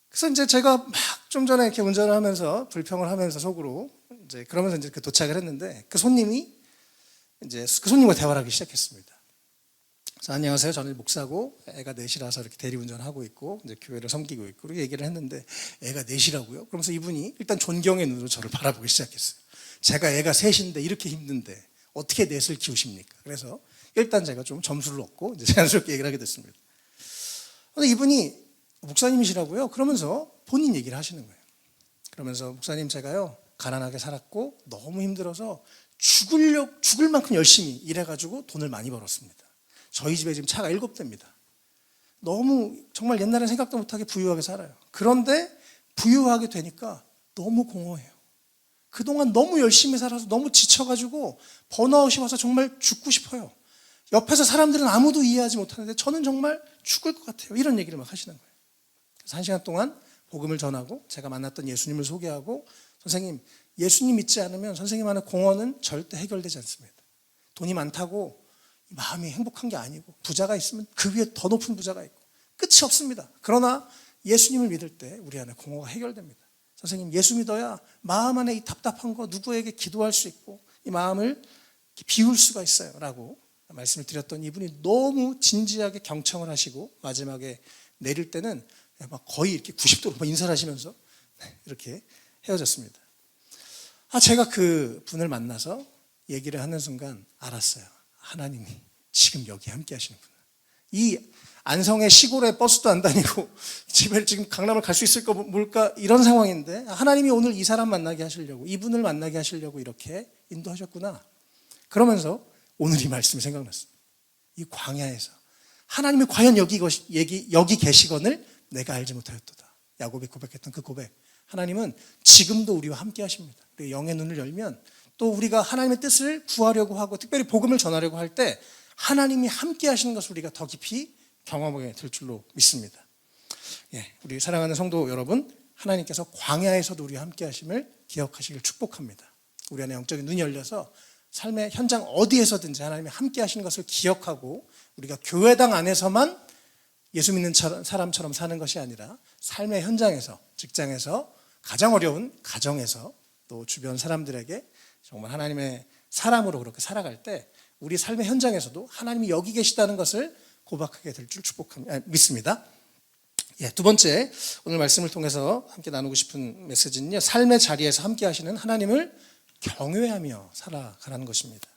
그래서 이제 제가 막 좀 전에 이렇게 운전을 하면서 불평을 하면서 속으로 이제 그러면서 이제 도착을 했는데 그 손님이 이제 그 손님과 대화를 하기 시작했습니다. 그래서 안녕하세요. 저는 목사고 애가 넷이라서 이렇게 대리운전하고 있고 이제 교회를 섬기고 있고 그렇게 얘기를 했는데 애가 넷이라고요? 그러면서 이분이 일단 존경의 눈으로 저를 바라보기 시작했어요. 제가 애가 셋인데 이렇게 힘든데 어떻게 넷을 키우십니까? 그래서 일단 제가 좀 점수를 얻고 이제 자연스럽게 얘기를 하게 됐습니다. 근데 이분이 목사님이시라고요? 그러면서 본인 얘기를 하시는 거예요. 그러면서 목사님 제가요 가난하게 살았고 너무 힘들어서 죽을 만큼 열심히 일해가지고 돈을 많이 벌었습니다. 저희 집에 지금 차가 7대입니다. 너무 정말 옛날에 생각도 못하게 부유하게 살아요. 그런데 부유하게 되니까 너무 공허해요. 그동안 너무 열심히 살아서 너무 지쳐가지고 번아웃이 와서 정말 죽고 싶어요. 옆에서 사람들은 아무도 이해하지 못하는데 저는 정말 죽을 것 같아요. 이런 얘기를 막 하시는 거예요. 그래서 1시간 동안 복음을 전하고 제가 만났던 예수님을 소개하고 선생님 예수님 믿지 않으면 선생님 안에 공허는 절대 해결되지 않습니다. 돈이 많다고 마음이 행복한 게 아니고 부자가 있으면 그 위에 더 높은 부자가 있고 끝이 없습니다. 그러나 예수님을 믿을 때 우리 안에 공허가 해결됩니다. 선생님 예수 믿어야 마음 안에 이 답답한 거 누구에게 기도할 수 있고 이 마음을 비울 수가 있어요 라고 말씀을 드렸던 이분이 너무 진지하게 경청을 하시고 마지막에 내릴 때는 막 거의 이렇게 90도로 막 인사를 하시면서 이렇게 헤어졌습니다. 제가 그 분을 만나서 얘기를 하는 순간 알았어요. 하나님이 지금 여기 함께 하시는구나. 이 안성의 시골에 버스도 안 다니고 집에 지금 강남을 갈 수 있을까 뭘까 이런 상황인데 하나님이 오늘 이 사람 만나게 하시려고 이분을 만나게 하시려고 이렇게 인도하셨구나. 그러면서 오늘 이 말씀이 생각났어요. 이 광야에서 하나님이 과연 여기 계시건을 내가 알지 못하였도다. 야곱이 고백했던 그 고백. 하나님은 지금도 우리와 함께 하십니다. 우리 영의 눈을 열면 또 우리가 하나님의 뜻을 구하려고 하고 특별히 복음을 전하려고 할 때 하나님이 함께 하시는 것을 우리가 더 깊이 경험하게 될 줄로 믿습니다. 우리 사랑하는 성도 여러분, 하나님께서 광야에서도 우리와 함께 하심을 기억하시길 축복합니다. 우리 안에 영적인 눈이 열려서 삶의 현장 어디에서든지 하나님이 함께 하시는 것을 기억하고 우리가 교회당 안에서만 예수 믿는 사람처럼 사는 것이 아니라 삶의 현장에서, 직장에서, 가장 어려운 가정에서 또 주변 사람들에게 정말 하나님의 사람으로 그렇게 살아갈 때 우리 삶의 현장에서도 하나님이 여기 계시다는 것을 고백하게 될 줄 믿습니다. 두 번째 오늘 말씀을 통해서 함께 나누고 싶은 메시지는요, 삶의 자리에서 함께 하시는 하나님을 경외하며 살아가라는 것입니다.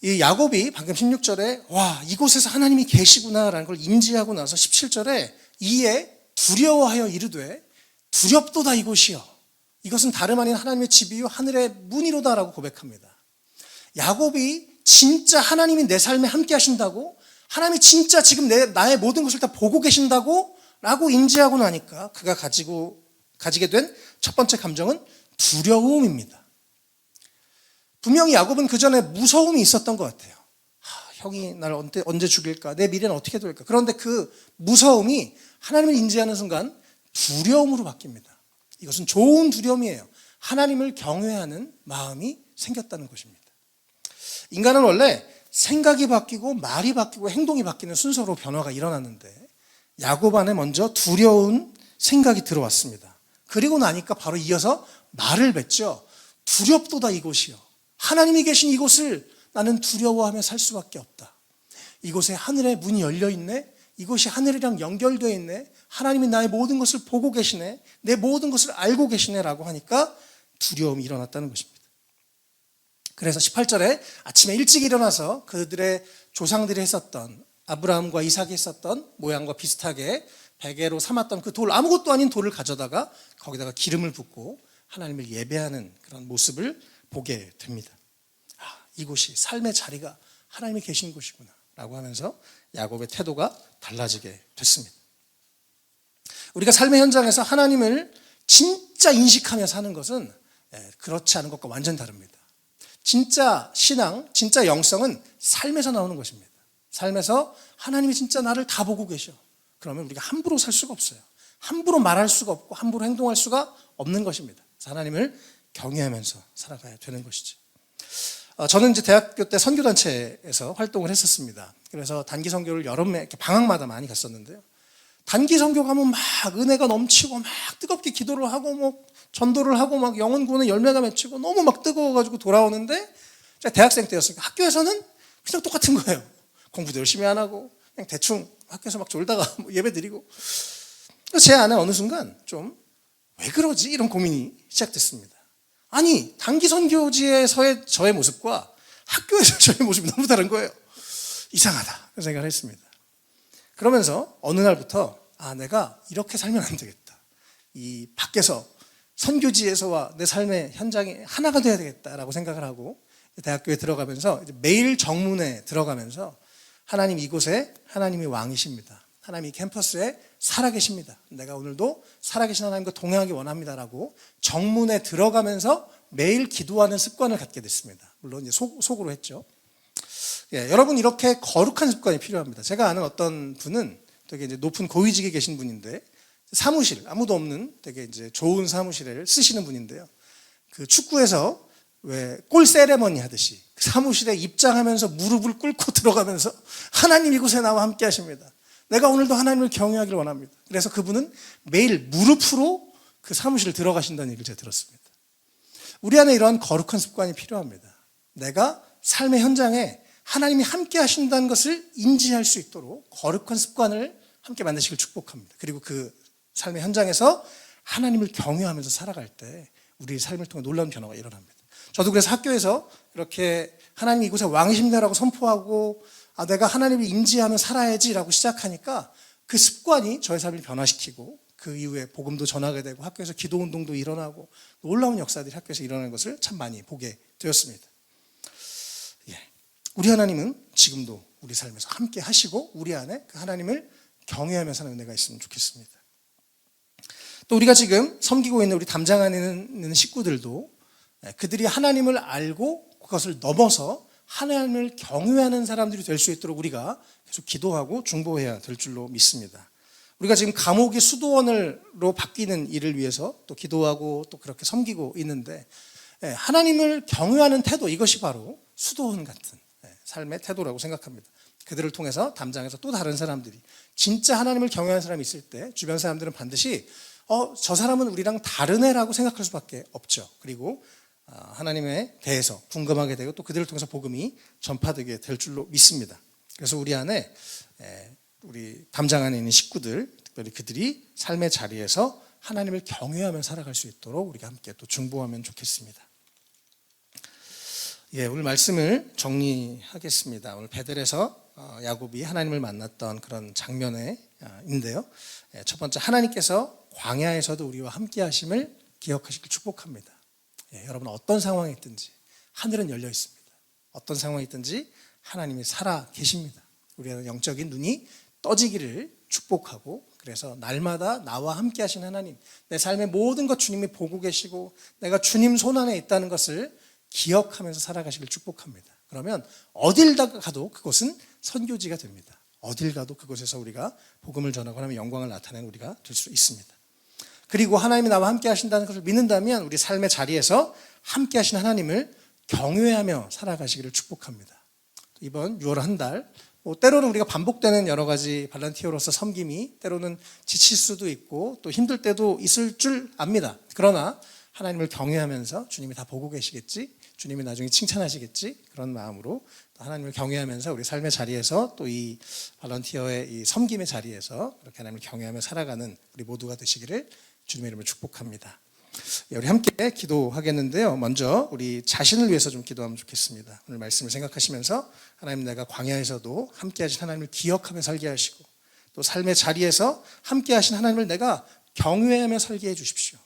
이 야곱이 방금 16절에 와 이곳에서 하나님이 계시구나라는 걸 인지하고 나서 17절에 이에 두려워하여 이르되 두렵도다 이곳이여 이것은 다름 아닌 하나님의 집이요 하늘의 문이로다라고 고백합니다. 야곱이 진짜 하나님이 내 삶에 함께 하신다고 하나님이 진짜 지금 나의 모든 것을 다 보고 계신다고 라고 인지하고 나니까 그가 가지게 된 첫 번째 감정은 두려움입니다. 분명히 야곱은 그 전에 무서움이 있었던 것 같아요. 형이 날 언제 죽일까? 내 미래는 어떻게 될까? 그런데 그 무서움이 하나님을 인지하는 순간 두려움으로 바뀝니다. 이것은 좋은 두려움이에요. 하나님을 경외하는 마음이 생겼다는 것입니다. 인간은 원래 생각이 바뀌고 말이 바뀌고 행동이 바뀌는 순서로 변화가 일어났는데 야곱 안에 먼저 두려운 생각이 들어왔습니다. 그리고 나니까 바로 이어서 말을 뱉죠. 두렵도다 이곳이요. 하나님이 계신 이곳을 나는 두려워하며 살 수밖에 없다. 이곳에 하늘의 문이 열려있네. 이곳이 하늘이랑 연결되어 있네. 하나님이 나의 모든 것을 보고 계시네. 내 모든 것을 알고 계시네 라고 하니까 두려움이 일어났다는 것입니다. 그래서 18절에 아침에 일찍 일어나서 그들의 조상들이 했었던 아브라함과 이삭이 했었던 모양과 비슷하게 베개로 삼았던 그 돌, 아무것도 아닌 돌을 가져다가 거기다가 기름을 붓고 하나님을 예배하는 그런 모습을 보게 됩니다. 이곳이 삶의 자리가 하나님이 계신 곳이구나 라고 하면서 야곱의 태도가 달라지게 됐습니다. 우리가 삶의 현장에서 하나님을 진짜 인식하며 사는 것은 그렇지 않은 것과 완전 다릅니다. 진짜 신앙, 진짜 영성은 삶에서 나오는 것입니다. 삶에서 하나님이 진짜 나를 다 보고 계셔. 그러면 우리가 함부로 살 수가 없어요. 함부로 말할 수가 없고 함부로 행동할 수가 없는 것입니다. 하나님을 경외하면서 살아가야 되는 것이죠. 저는 이제 대학교 때 선교단체에서 활동을 했었습니다. 그래서 단기 선교를 여름에 이렇게 방학마다 많이 갔었는데요. 단기 선교 가면 막 은혜가 넘치고 막 뜨겁게 기도를 하고 뭐 전도를 하고 막 영혼 구원의 열매가 맺히고 너무 막 뜨거워가지고 돌아오는데 제가 대학생 때였으니까 학교에서는 그냥 똑같은 거예요. 공부도 열심히 안 하고 그냥 대충 학교에서 막 졸다가 뭐 예배 드리고 제 안에 어느 순간 좀 왜 그러지? 이런 고민이 시작됐습니다. 아니 단기 선교지에서의 저의 모습과 학교에서 저의 모습이 너무 다른 거예요. 이상하다 그런 생각을 했습니다. 그러면서 어느 날부터 내가 이렇게 살면 안 되겠다. 이 밖에서 선교지에서와 내 삶의 현장이 하나가 돼야 되겠다라고 생각을 하고 대학교에 들어가면서 매일 정문에 들어가면서 하나님 이곳에 하나님이 왕이십니다. 하나님이 캠퍼스에 살아계십니다. 내가 오늘도 살아계신 하나님과 동행하기 원합니다라고 정문에 들어가면서 매일 기도하는 습관을 갖게 됐습니다. 물론 이제 속으로 했죠. 여러분 이렇게 거룩한 습관이 필요합니다. 제가 아는 어떤 분은 되게 이제 높은 고위직에 계신 분인데 사무실 아무도 없는 되게 이제 좋은 사무실을 쓰시는 분인데요. 그 축구에서 왜 골 세레머니 하듯이 사무실에 입장하면서 무릎을 꿇고 들어가면서 하나님 이곳에 나와 함께 하십니다. 내가 오늘도 하나님을 경외하기를 원합니다. 그래서 그분은 매일 무릎으로 그 사무실을 들어가신다는 얘기를 제가 들었습니다. 우리 안에 이러한 거룩한 습관이 필요합니다. 내가 삶의 현장에 하나님이 함께 하신다는 것을 인지할 수 있도록 거룩한 습관을 함께 만드시길 축복합니다. 그리고 그 삶의 현장에서 하나님을 경외하면서 살아갈 때 우리의 삶을 통해 놀라운 변화가 일어납니다. 저도 그래서 학교에서 이렇게 하나님 이곳에 왕이십니다라고 선포하고 내가 하나님을 인지하며 살아야지라고 시작하니까 그 습관이 저의 삶을 변화시키고 그 이후에 복음도 전하게 되고 학교에서 기도운동도 일어나고 놀라운 역사들이 학교에서 일어나는 것을 참 많이 보게 되었습니다. 우리 하나님은 지금도 우리 삶에서 함께 하시고 우리 안에 그 하나님을 경외하며 사는 은혜가 있으면 좋겠습니다. 또 우리가 지금 섬기고 있는 우리 담장 안에 있는 식구들도 그들이 하나님을 알고 그것을 넘어서 하나님을 경외하는 사람들이 될 수 있도록 우리가 계속 기도하고 중보해야 될 줄로 믿습니다. 우리가 지금 감옥의 수도원으로 바뀌는 일을 위해서 또 기도하고 또 그렇게 섬기고 있는데 하나님을 경외하는 태도, 이것이 바로 수도원 같은 삶의 태도라고 생각합니다. 그들을 통해서 담장에서 또 다른 사람들이 진짜 하나님을 경외하는 사람이 있을 때 주변 사람들은 반드시 저 사람은 우리랑 다른 애라고 생각할 수밖에 없죠. 그리고 하나님에 대해서 궁금하게 되고 또 그들을 통해서 복음이 전파되게 될 줄로 믿습니다. 그래서 우리 안에 우리 담장 안에 있는 식구들, 특별히 그들이 삶의 자리에서 하나님을 경외하며 살아갈 수 있도록 우리가 함께 또 중보하면 좋겠습니다. 오늘 말씀을 정리하겠습니다. 오늘 베델에서 야곱이 하나님을 만났던 그런 장면인데요. 첫 번째, 하나님께서 광야에서도 우리와 함께 하심을 기억하시길 축복합니다. 여러분 어떤 상황이 있든지 하늘은 열려 있습니다. 어떤 상황이 있든지 하나님이 살아 계십니다. 우리는 영적인 눈이 떠지기를 축복하고, 그래서 날마다 나와 함께 하신 하나님, 내 삶의 모든 것 주님이 보고 계시고 내가 주님 손 안에 있다는 것을 기억하면서 살아가시길 축복합니다. 그러면 어딜 가도 그곳은 선교지가 됩니다. 어딜 가도 그곳에서 우리가 복음을 전하고 하나님의 영광을 나타내는 우리가 될 수 있습니다. 그리고 하나님이 나와 함께 하신다는 것을 믿는다면 우리 삶의 자리에서 함께 하신 하나님을 경외하며 살아가시기를 축복합니다. 이번 6월 한 달, 때로는 우리가 반복되는 여러 가지 발란티어로서 섬김이 때로는 지칠 수도 있고 또 힘들 때도 있을 줄 압니다. 그러나 하나님을 경외하면서 주님이 다 보고 계시겠지, 주님이 나중에 칭찬하시겠지, 그런 마음으로 하나님을 경외하면서 우리 삶의 자리에서 또 이 발런티어의 이 섬김의 자리에서 그렇게 하나님을 경외하며 살아가는 우리 모두가 되시기를 주님의 이름으로 축복합니다. 우리 함께 기도하겠는데요. 먼저 우리 자신을 위해서 좀 기도하면 좋겠습니다. 오늘 말씀을 생각하시면서 하나님, 내가 광야에서도 함께 하신 하나님을 기억하며 살게 하시고 또 삶의 자리에서 함께 하신 하나님을 내가 경외하며 살게 해 주십시오.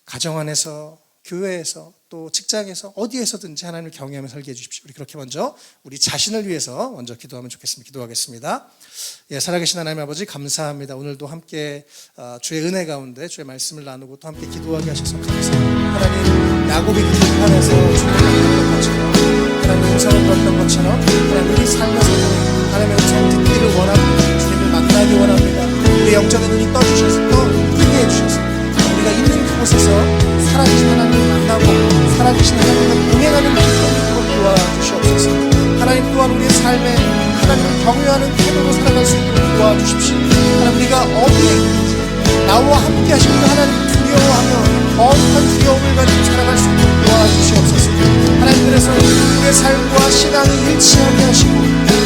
가정 안에서, 교회에서, 또 직장에서 어디에서든지 하나님을 경외하며 살게 해주십시오. 우리 그렇게 먼저 우리 자신을 위해서 먼저 기도하면 좋겠습니다. 기도하겠습니다. 살아계신 하나님 아버지, 감사합니다. 오늘도 함께 주의 은혜 가운데 주의 말씀을 나누고 또 함께 기도하게 하셔서 감사합니다. 하나님, 야곱이 그 들판에서 주님을 만났던 것처럼, 하나님의 음성을 들었던 것처럼 하나님, 우리 삶에서 하나님의 음성 듣기를 원합니다. 주님을 만나기 원합니다. 우리 영적인 눈이 떠주셔서 또 크게 해주셔서 우리가 있는 그곳에서 살아계신 하나님을 만나고 살아계신 하나님을 동행하는 기쁨이 있도록 도와주시옵소서. 하나님 또한 우리의 삶에 하나님을 경외하는 태도로 살아갈 수 있도록 도와주십시오. 하나님, 우리가 어디에 있는지 나와 함께 하시는 하나님 두려워하며 거룩한 두려움을 가지고 살아갈 수 있도록 도와주시옵소서. 하나님, 그래서 우리의 삶과 신앙이 일치하게 하시고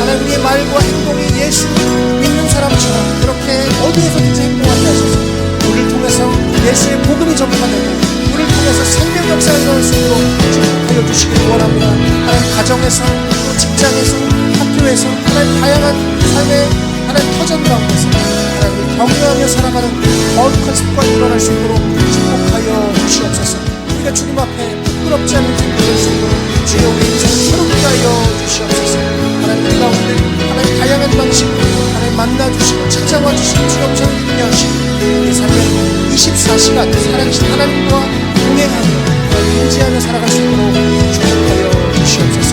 하나님, 우리의 말과 행동이 예수 믿는 사람처럼 그렇게 어디에서든지 행동하게 하셔서 우리를 통해서 예수의 복음이 전파되고 우리를 통해서 생명 역사가 일어날 수 있도록 축복하여 주시길 원합니다. 하나님, 가정에서 또 직장에서 학교에서 하나님 다양한 삶의 하나님 터전 가운데서 하나님을 경외하며 살아가는 거룩한 습관이 일어날 수 있도록 축복하여 주시옵소서. 우리가 주님 앞에 부끄럽지 않은 삶이 될 수 있도록 주여 우리 인생을 새롭게 하여 주시옵소서. 하나님, 우리 가운데 하나님 다양한 방식으로 하나님 만나주시고 찾아와 주시고 주의 음성을 듣게 하시고 우리 삶에 24시간 살아계신 하나님과 동행하며 인지하며 살아갈 수 있도록 축복하여 주시옵소서.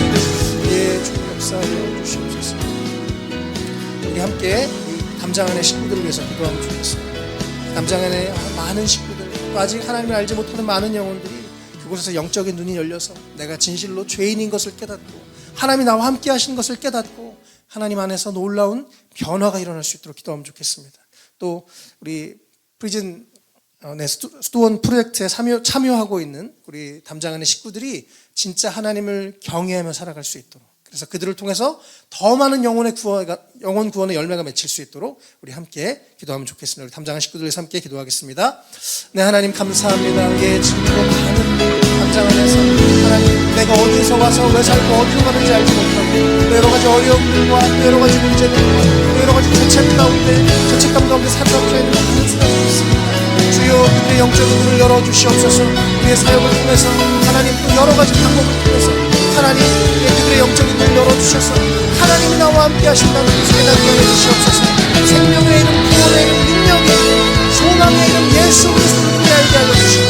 주님 역사하여 주시옵소서. 우리 함께 이 담장 안의 식구들을 위해서 기도하면 좋겠습니다. 담장 안에 많은 식구들, 또 아직 하나님을 알지 못하는 많은 영혼들이 그곳에서 영적인 눈이 열려서 내가 진실로 죄인인 것을 깨닫고 하나님이 나와 함께 하신 것을 깨닫고 하나님 안에서 놀라운 변화가 일어날 수 있도록 기도하면 좋겠습니다. 또 우리 프리즌 수도원 프로젝트에 참여하고 있는 우리 담장 안의 식구들이 진짜 하나님을 경외하며 살아갈 수 있도록 그래서 그들을 통해서 더 많은 영혼 구원의 열매가 맺힐 수 있도록 우리 함께 기도하면 좋겠습니다. 우리 담장한 식구들에서 함께 기도하겠습니다. 네, 하나님 감사합니다. 예, 지금도 많은 담장 안에서 하나님, 내가 어디에서 와서 왜 살고 어디로 가는지 알지 못하고 여러 가지 어려움들과 여러 가지 문제들과 여러 가지 죄책감 가운데 사로잡혀 있는 많은 사람이 있습니다. 주여, 그들의 영적인 눈을 열어주시옵소서. 우리의 사역을 통해서 하나님, 또 여러 가지 방법을 통해서 하나님, 그들의 영적인 눈을 열어주셔서 하나님이 나와 함께 하신다는 것을 깨닫게 하여 주시옵소서. 생명의 이름, 구원의 이름, 능력의 이름, 소망의 이름 예수 그리스도를 알게 하여 주시고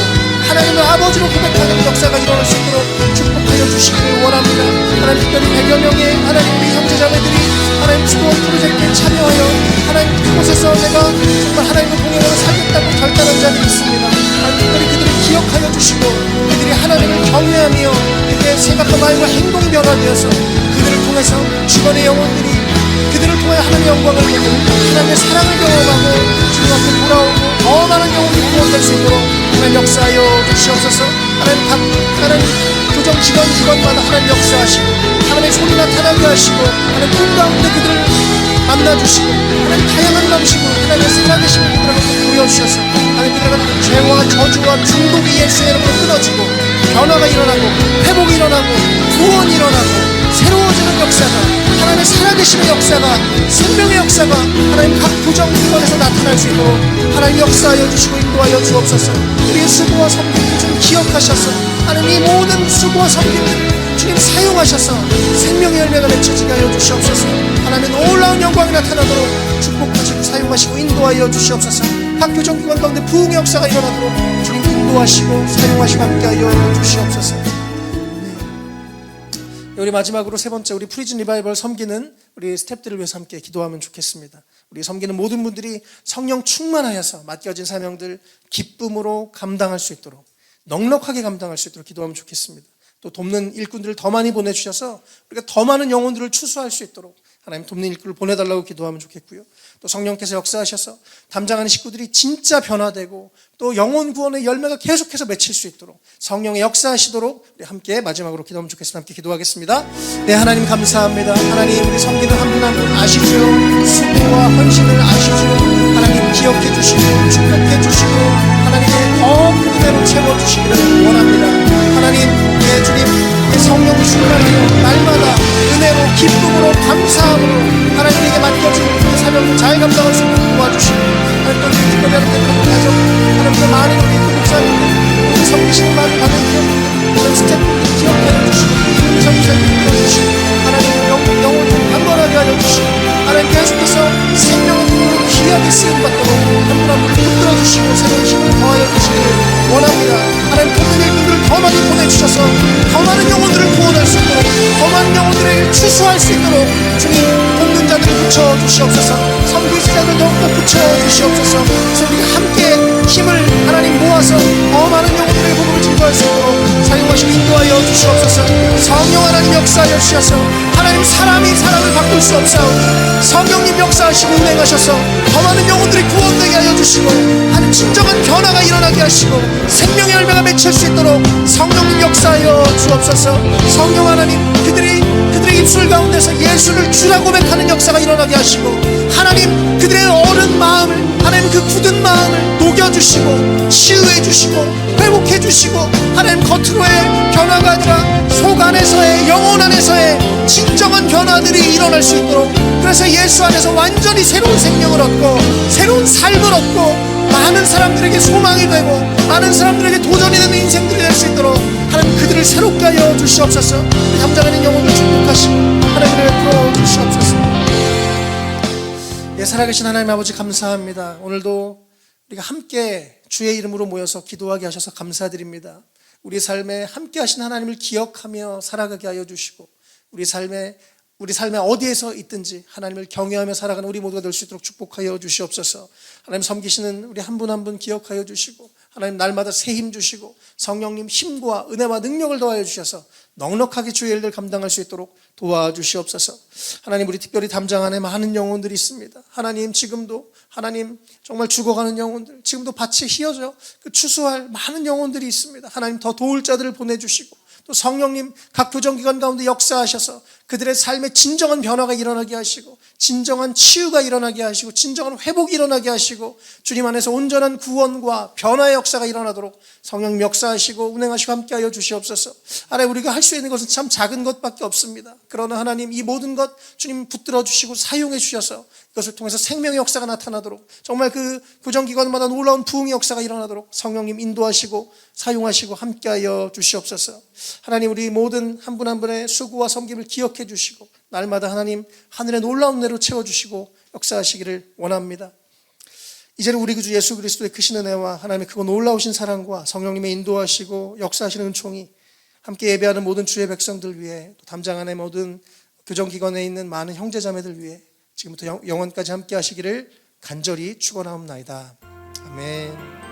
하나님을 아버지로 고백하는 역사가 일어날 수 있도록 축복하여 주시기를 원합니다. 하나님, 특별히 100여 명의 하나님 우리 형제자매들이 하나님 주도원 프로젝트에 참여하여 하나님 그곳에서 내가 정말 하나님의 공연으로 살겠다고 결단한 자들이 있습니다. 하나님, 특별히 그들을 기억하여 주시고 그들이 하나님을 경외하며 그들의 생각과 마음과 행동이 변화되어서 그들을 통해서 주변의 영혼들이 그들을 통해 하나님의 영광을 보고 하나님의 사랑을 경험하고 주님 앞에 돌아오고 더 많은 영혼이 구원될 수 있도록 하나님 역사하여 주시옵소서. 하나님 교정 직원마다 하나님 역사하시고 하나님의 손이 나타나게 하시고 하나님 꿈 가운데 그들을 만나주시고 하나님 다양한 방식으로 하나님의 살아계신 그들에게 보여주셔서 하나님 그들에게 죄와 저주와 중독이 예수의 이름으로 끊어지고 변화가 일어나고 회복이 일어나고 구원이 일어나고 새로워지는 역사가 하나님의 살아계심의 역사가 생명의 역사가 하나님 각 교정기관에서 나타날 수 있도록 하나님 역사하여 주시고 인도하여 주옵소서. 우리의 수고와 섬김을 좀 기억하셔서 하나님 이 모든 수고와 섬김을 주님 사용하셔서 생명의 열매가 맺혀지게 하여 주시옵소서. 하나님 놀라운 영광이 나타나도록 축복하시고 사용하시고 인도하여 주시옵소서. 각 교정기관 가운데 부흥의 역사가 일어나도록 주님 인도하시고 사용하시고 함께하여 주시옵소서. 우리 마지막으로 세 번째, 우리 프리즌 리바이벌 섬기는 우리 스태프들을 위해서 함께 기도하면 좋겠습니다. 우리 섬기는 모든 분들이 성령 충만하여서 맡겨진 사명들 기쁨으로 감당할 수 있도록, 넉넉하게 감당할 수 있도록 기도하면 좋겠습니다. 또 돕는 일꾼들을 더 많이 보내주셔서 우리가 더 많은 영혼들을 추수할 수 있도록 하나님 돕는 일꾼을 보내달라고 기도하면 좋겠고요. 또 성령께서 역사하셔서 담장하는 식구들이 진짜 변화되고 또 영혼 구원의 열매가 계속해서 맺힐 수 있도록 성령의 역사하시도록 우리 함께 마지막으로 기도하면 좋겠습니다. 함께 기도하겠습니다. 네, 하나님 감사합니다. 하나님, 우리 섬기는 한 분 한 분 아시죠? 수고와 헌신을 아시죠? 하나님 기억해 주시고 축복해 주시고 하나님의 더 큰 은혜로 채워주시기를 원합니다. 하나님, 네, 주님, 성령 충만하여 날마다 은혜로 기쁨으로 감사함으로 하나님에게 맡겨진 그 사명을 잘 감당할 수 있도록 도와주시고 하나님, 또 특별히 하나님 가족 하나님, 또 많은 우리 구독자님들 우리 섬기시는 많은 받은 이런 스태프들 기억하여 주시고 우리 섬기사님들 불러주시고 하나님 영혼을 강건하게 하여 주시고 하나님 계속해서 생명의 힘으로 귀하게 쓰임받도록 한 분 한 분을 붙들어 주시고 새로운 힘을 더하여 주시기를 원합니다. 하나님, 돕는 일꾼들을 더 많이 보내주셔서 더 많은 영혼들을 구원할 수 있도록 더 많은 영혼들을 추수할 수 있도록 주님 돕는 자들을 붙여주시옵소서. 섬기자들 더욱더 붙여주시옵소서. 그래서 우리가 함께 힘을 하나님 모아서 더 많은 영혼들의 복음을 증거할 수 있도록 사용하시고 인도하여 주시옵소서. 성령 하나님 역사하여 주셔서 하나님, 사람이 사람을 바꿀 수 없사오니 성령님 역사하시고 운행하셔서 더 많은 영혼들이 구원되게 하여 주시고 하나님 진정한 변화가 일어나게 하시고 생명의 열매가 맺힐 수 있도록 성령님 역사하여 주옵소서. 성령 하나님, 그들의 입술 가운데서 예수를 주라고 고백하는 역사가 일어나게 하시고 하나님, 그들의 어른 마음을 하나님 그 굳은 마음을 녹여주시고 치유해주시고 회복해주시고 하나님 겉으로의 변화가 아니라 속 안에서의 영혼 안에서의 진정한 변화들이 일어날 수 있도록, 그래서 예수 안에서 완전히 새로운 생명을 얻고 새로운 삶을 얻고 많은 사람들에게 소망이 되고 많은 사람들에게 도전이 되는 인생들이 될 수 있도록 하나님 그들을 새롭게 하여 주시옵소서. 감당하는 영혼을 축복하시고 하나님을 베풀어 주시옵소서. 예, 살아계신 하나님 아버지 감사합니다. 오늘도 우리가 함께 주의 이름으로 모여서 기도하게 하셔서 감사드립니다. 우리 삶에 함께 하신 하나님을 기억하며 살아가게 하여 주시고 우리 삶에 어디에서 있든지 하나님을 경외하며 살아가는 우리 모두가 될 수 있도록 축복하여 주시옵소서. 하나님 섬기시는 우리 한 분 한 분 기억하여 주시고 하나님 날마다 새 힘 주시고 성령님 힘과 은혜와 능력을 더하여 주셔서 넉넉하게 주의 일들 감당할 수 있도록 도와주시옵소서. 하나님, 우리 특별히 담장 안에 많은 영혼들이 있습니다. 하나님, 지금도 하나님 정말 죽어가는 영혼들, 지금도 밭이 휘어져 그 추수할 많은 영혼들이 있습니다. 하나님, 더 도울 자들을 보내주시고 또 성령님 각 교정기관 가운데 역사하셔서 그들의 삶에 진정한 변화가 일어나게 하시고 진정한 치유가 일어나게 하시고 진정한 회복이 일어나게 하시고 주님 안에서 온전한 구원과 변화의 역사가 일어나도록 성령 역사하시고 운행하시고 함께하여 주시옵소서. 하나님, 우리가 할 수 있는 것은 참 작은 것밖에 없습니다. 그러나 하나님, 이 모든 것 주님 붙들어 주시고 사용해 주셔서 이것을 통해서 생명의 역사가 나타나도록, 정말 그 구정기관마다 놀라운 부흥의 역사가 일어나도록 성령님 인도하시고 사용하시고 함께하여 주시옵소서. 하나님, 우리 모든 한 분 한 분의 수고와 섬김을 기억해 주시고 날마다 하나님 하늘의 놀라운 은혜로 채워주시고 역사하시기를 원합니다. 이제는 우리 구주 예수 그리스도의 크신 은혜와 하나님의 크고 놀라우신 사랑과 성령님의 인도하시고 역사하시는 은총이 함께 예배하는 모든 주의 백성들 위해, 또 담장 안의 모든 교정기관에 있는 많은 형제자매들 위해 지금부터 영원까지 함께 하시기를 간절히 축원하옵나이다. 아멘.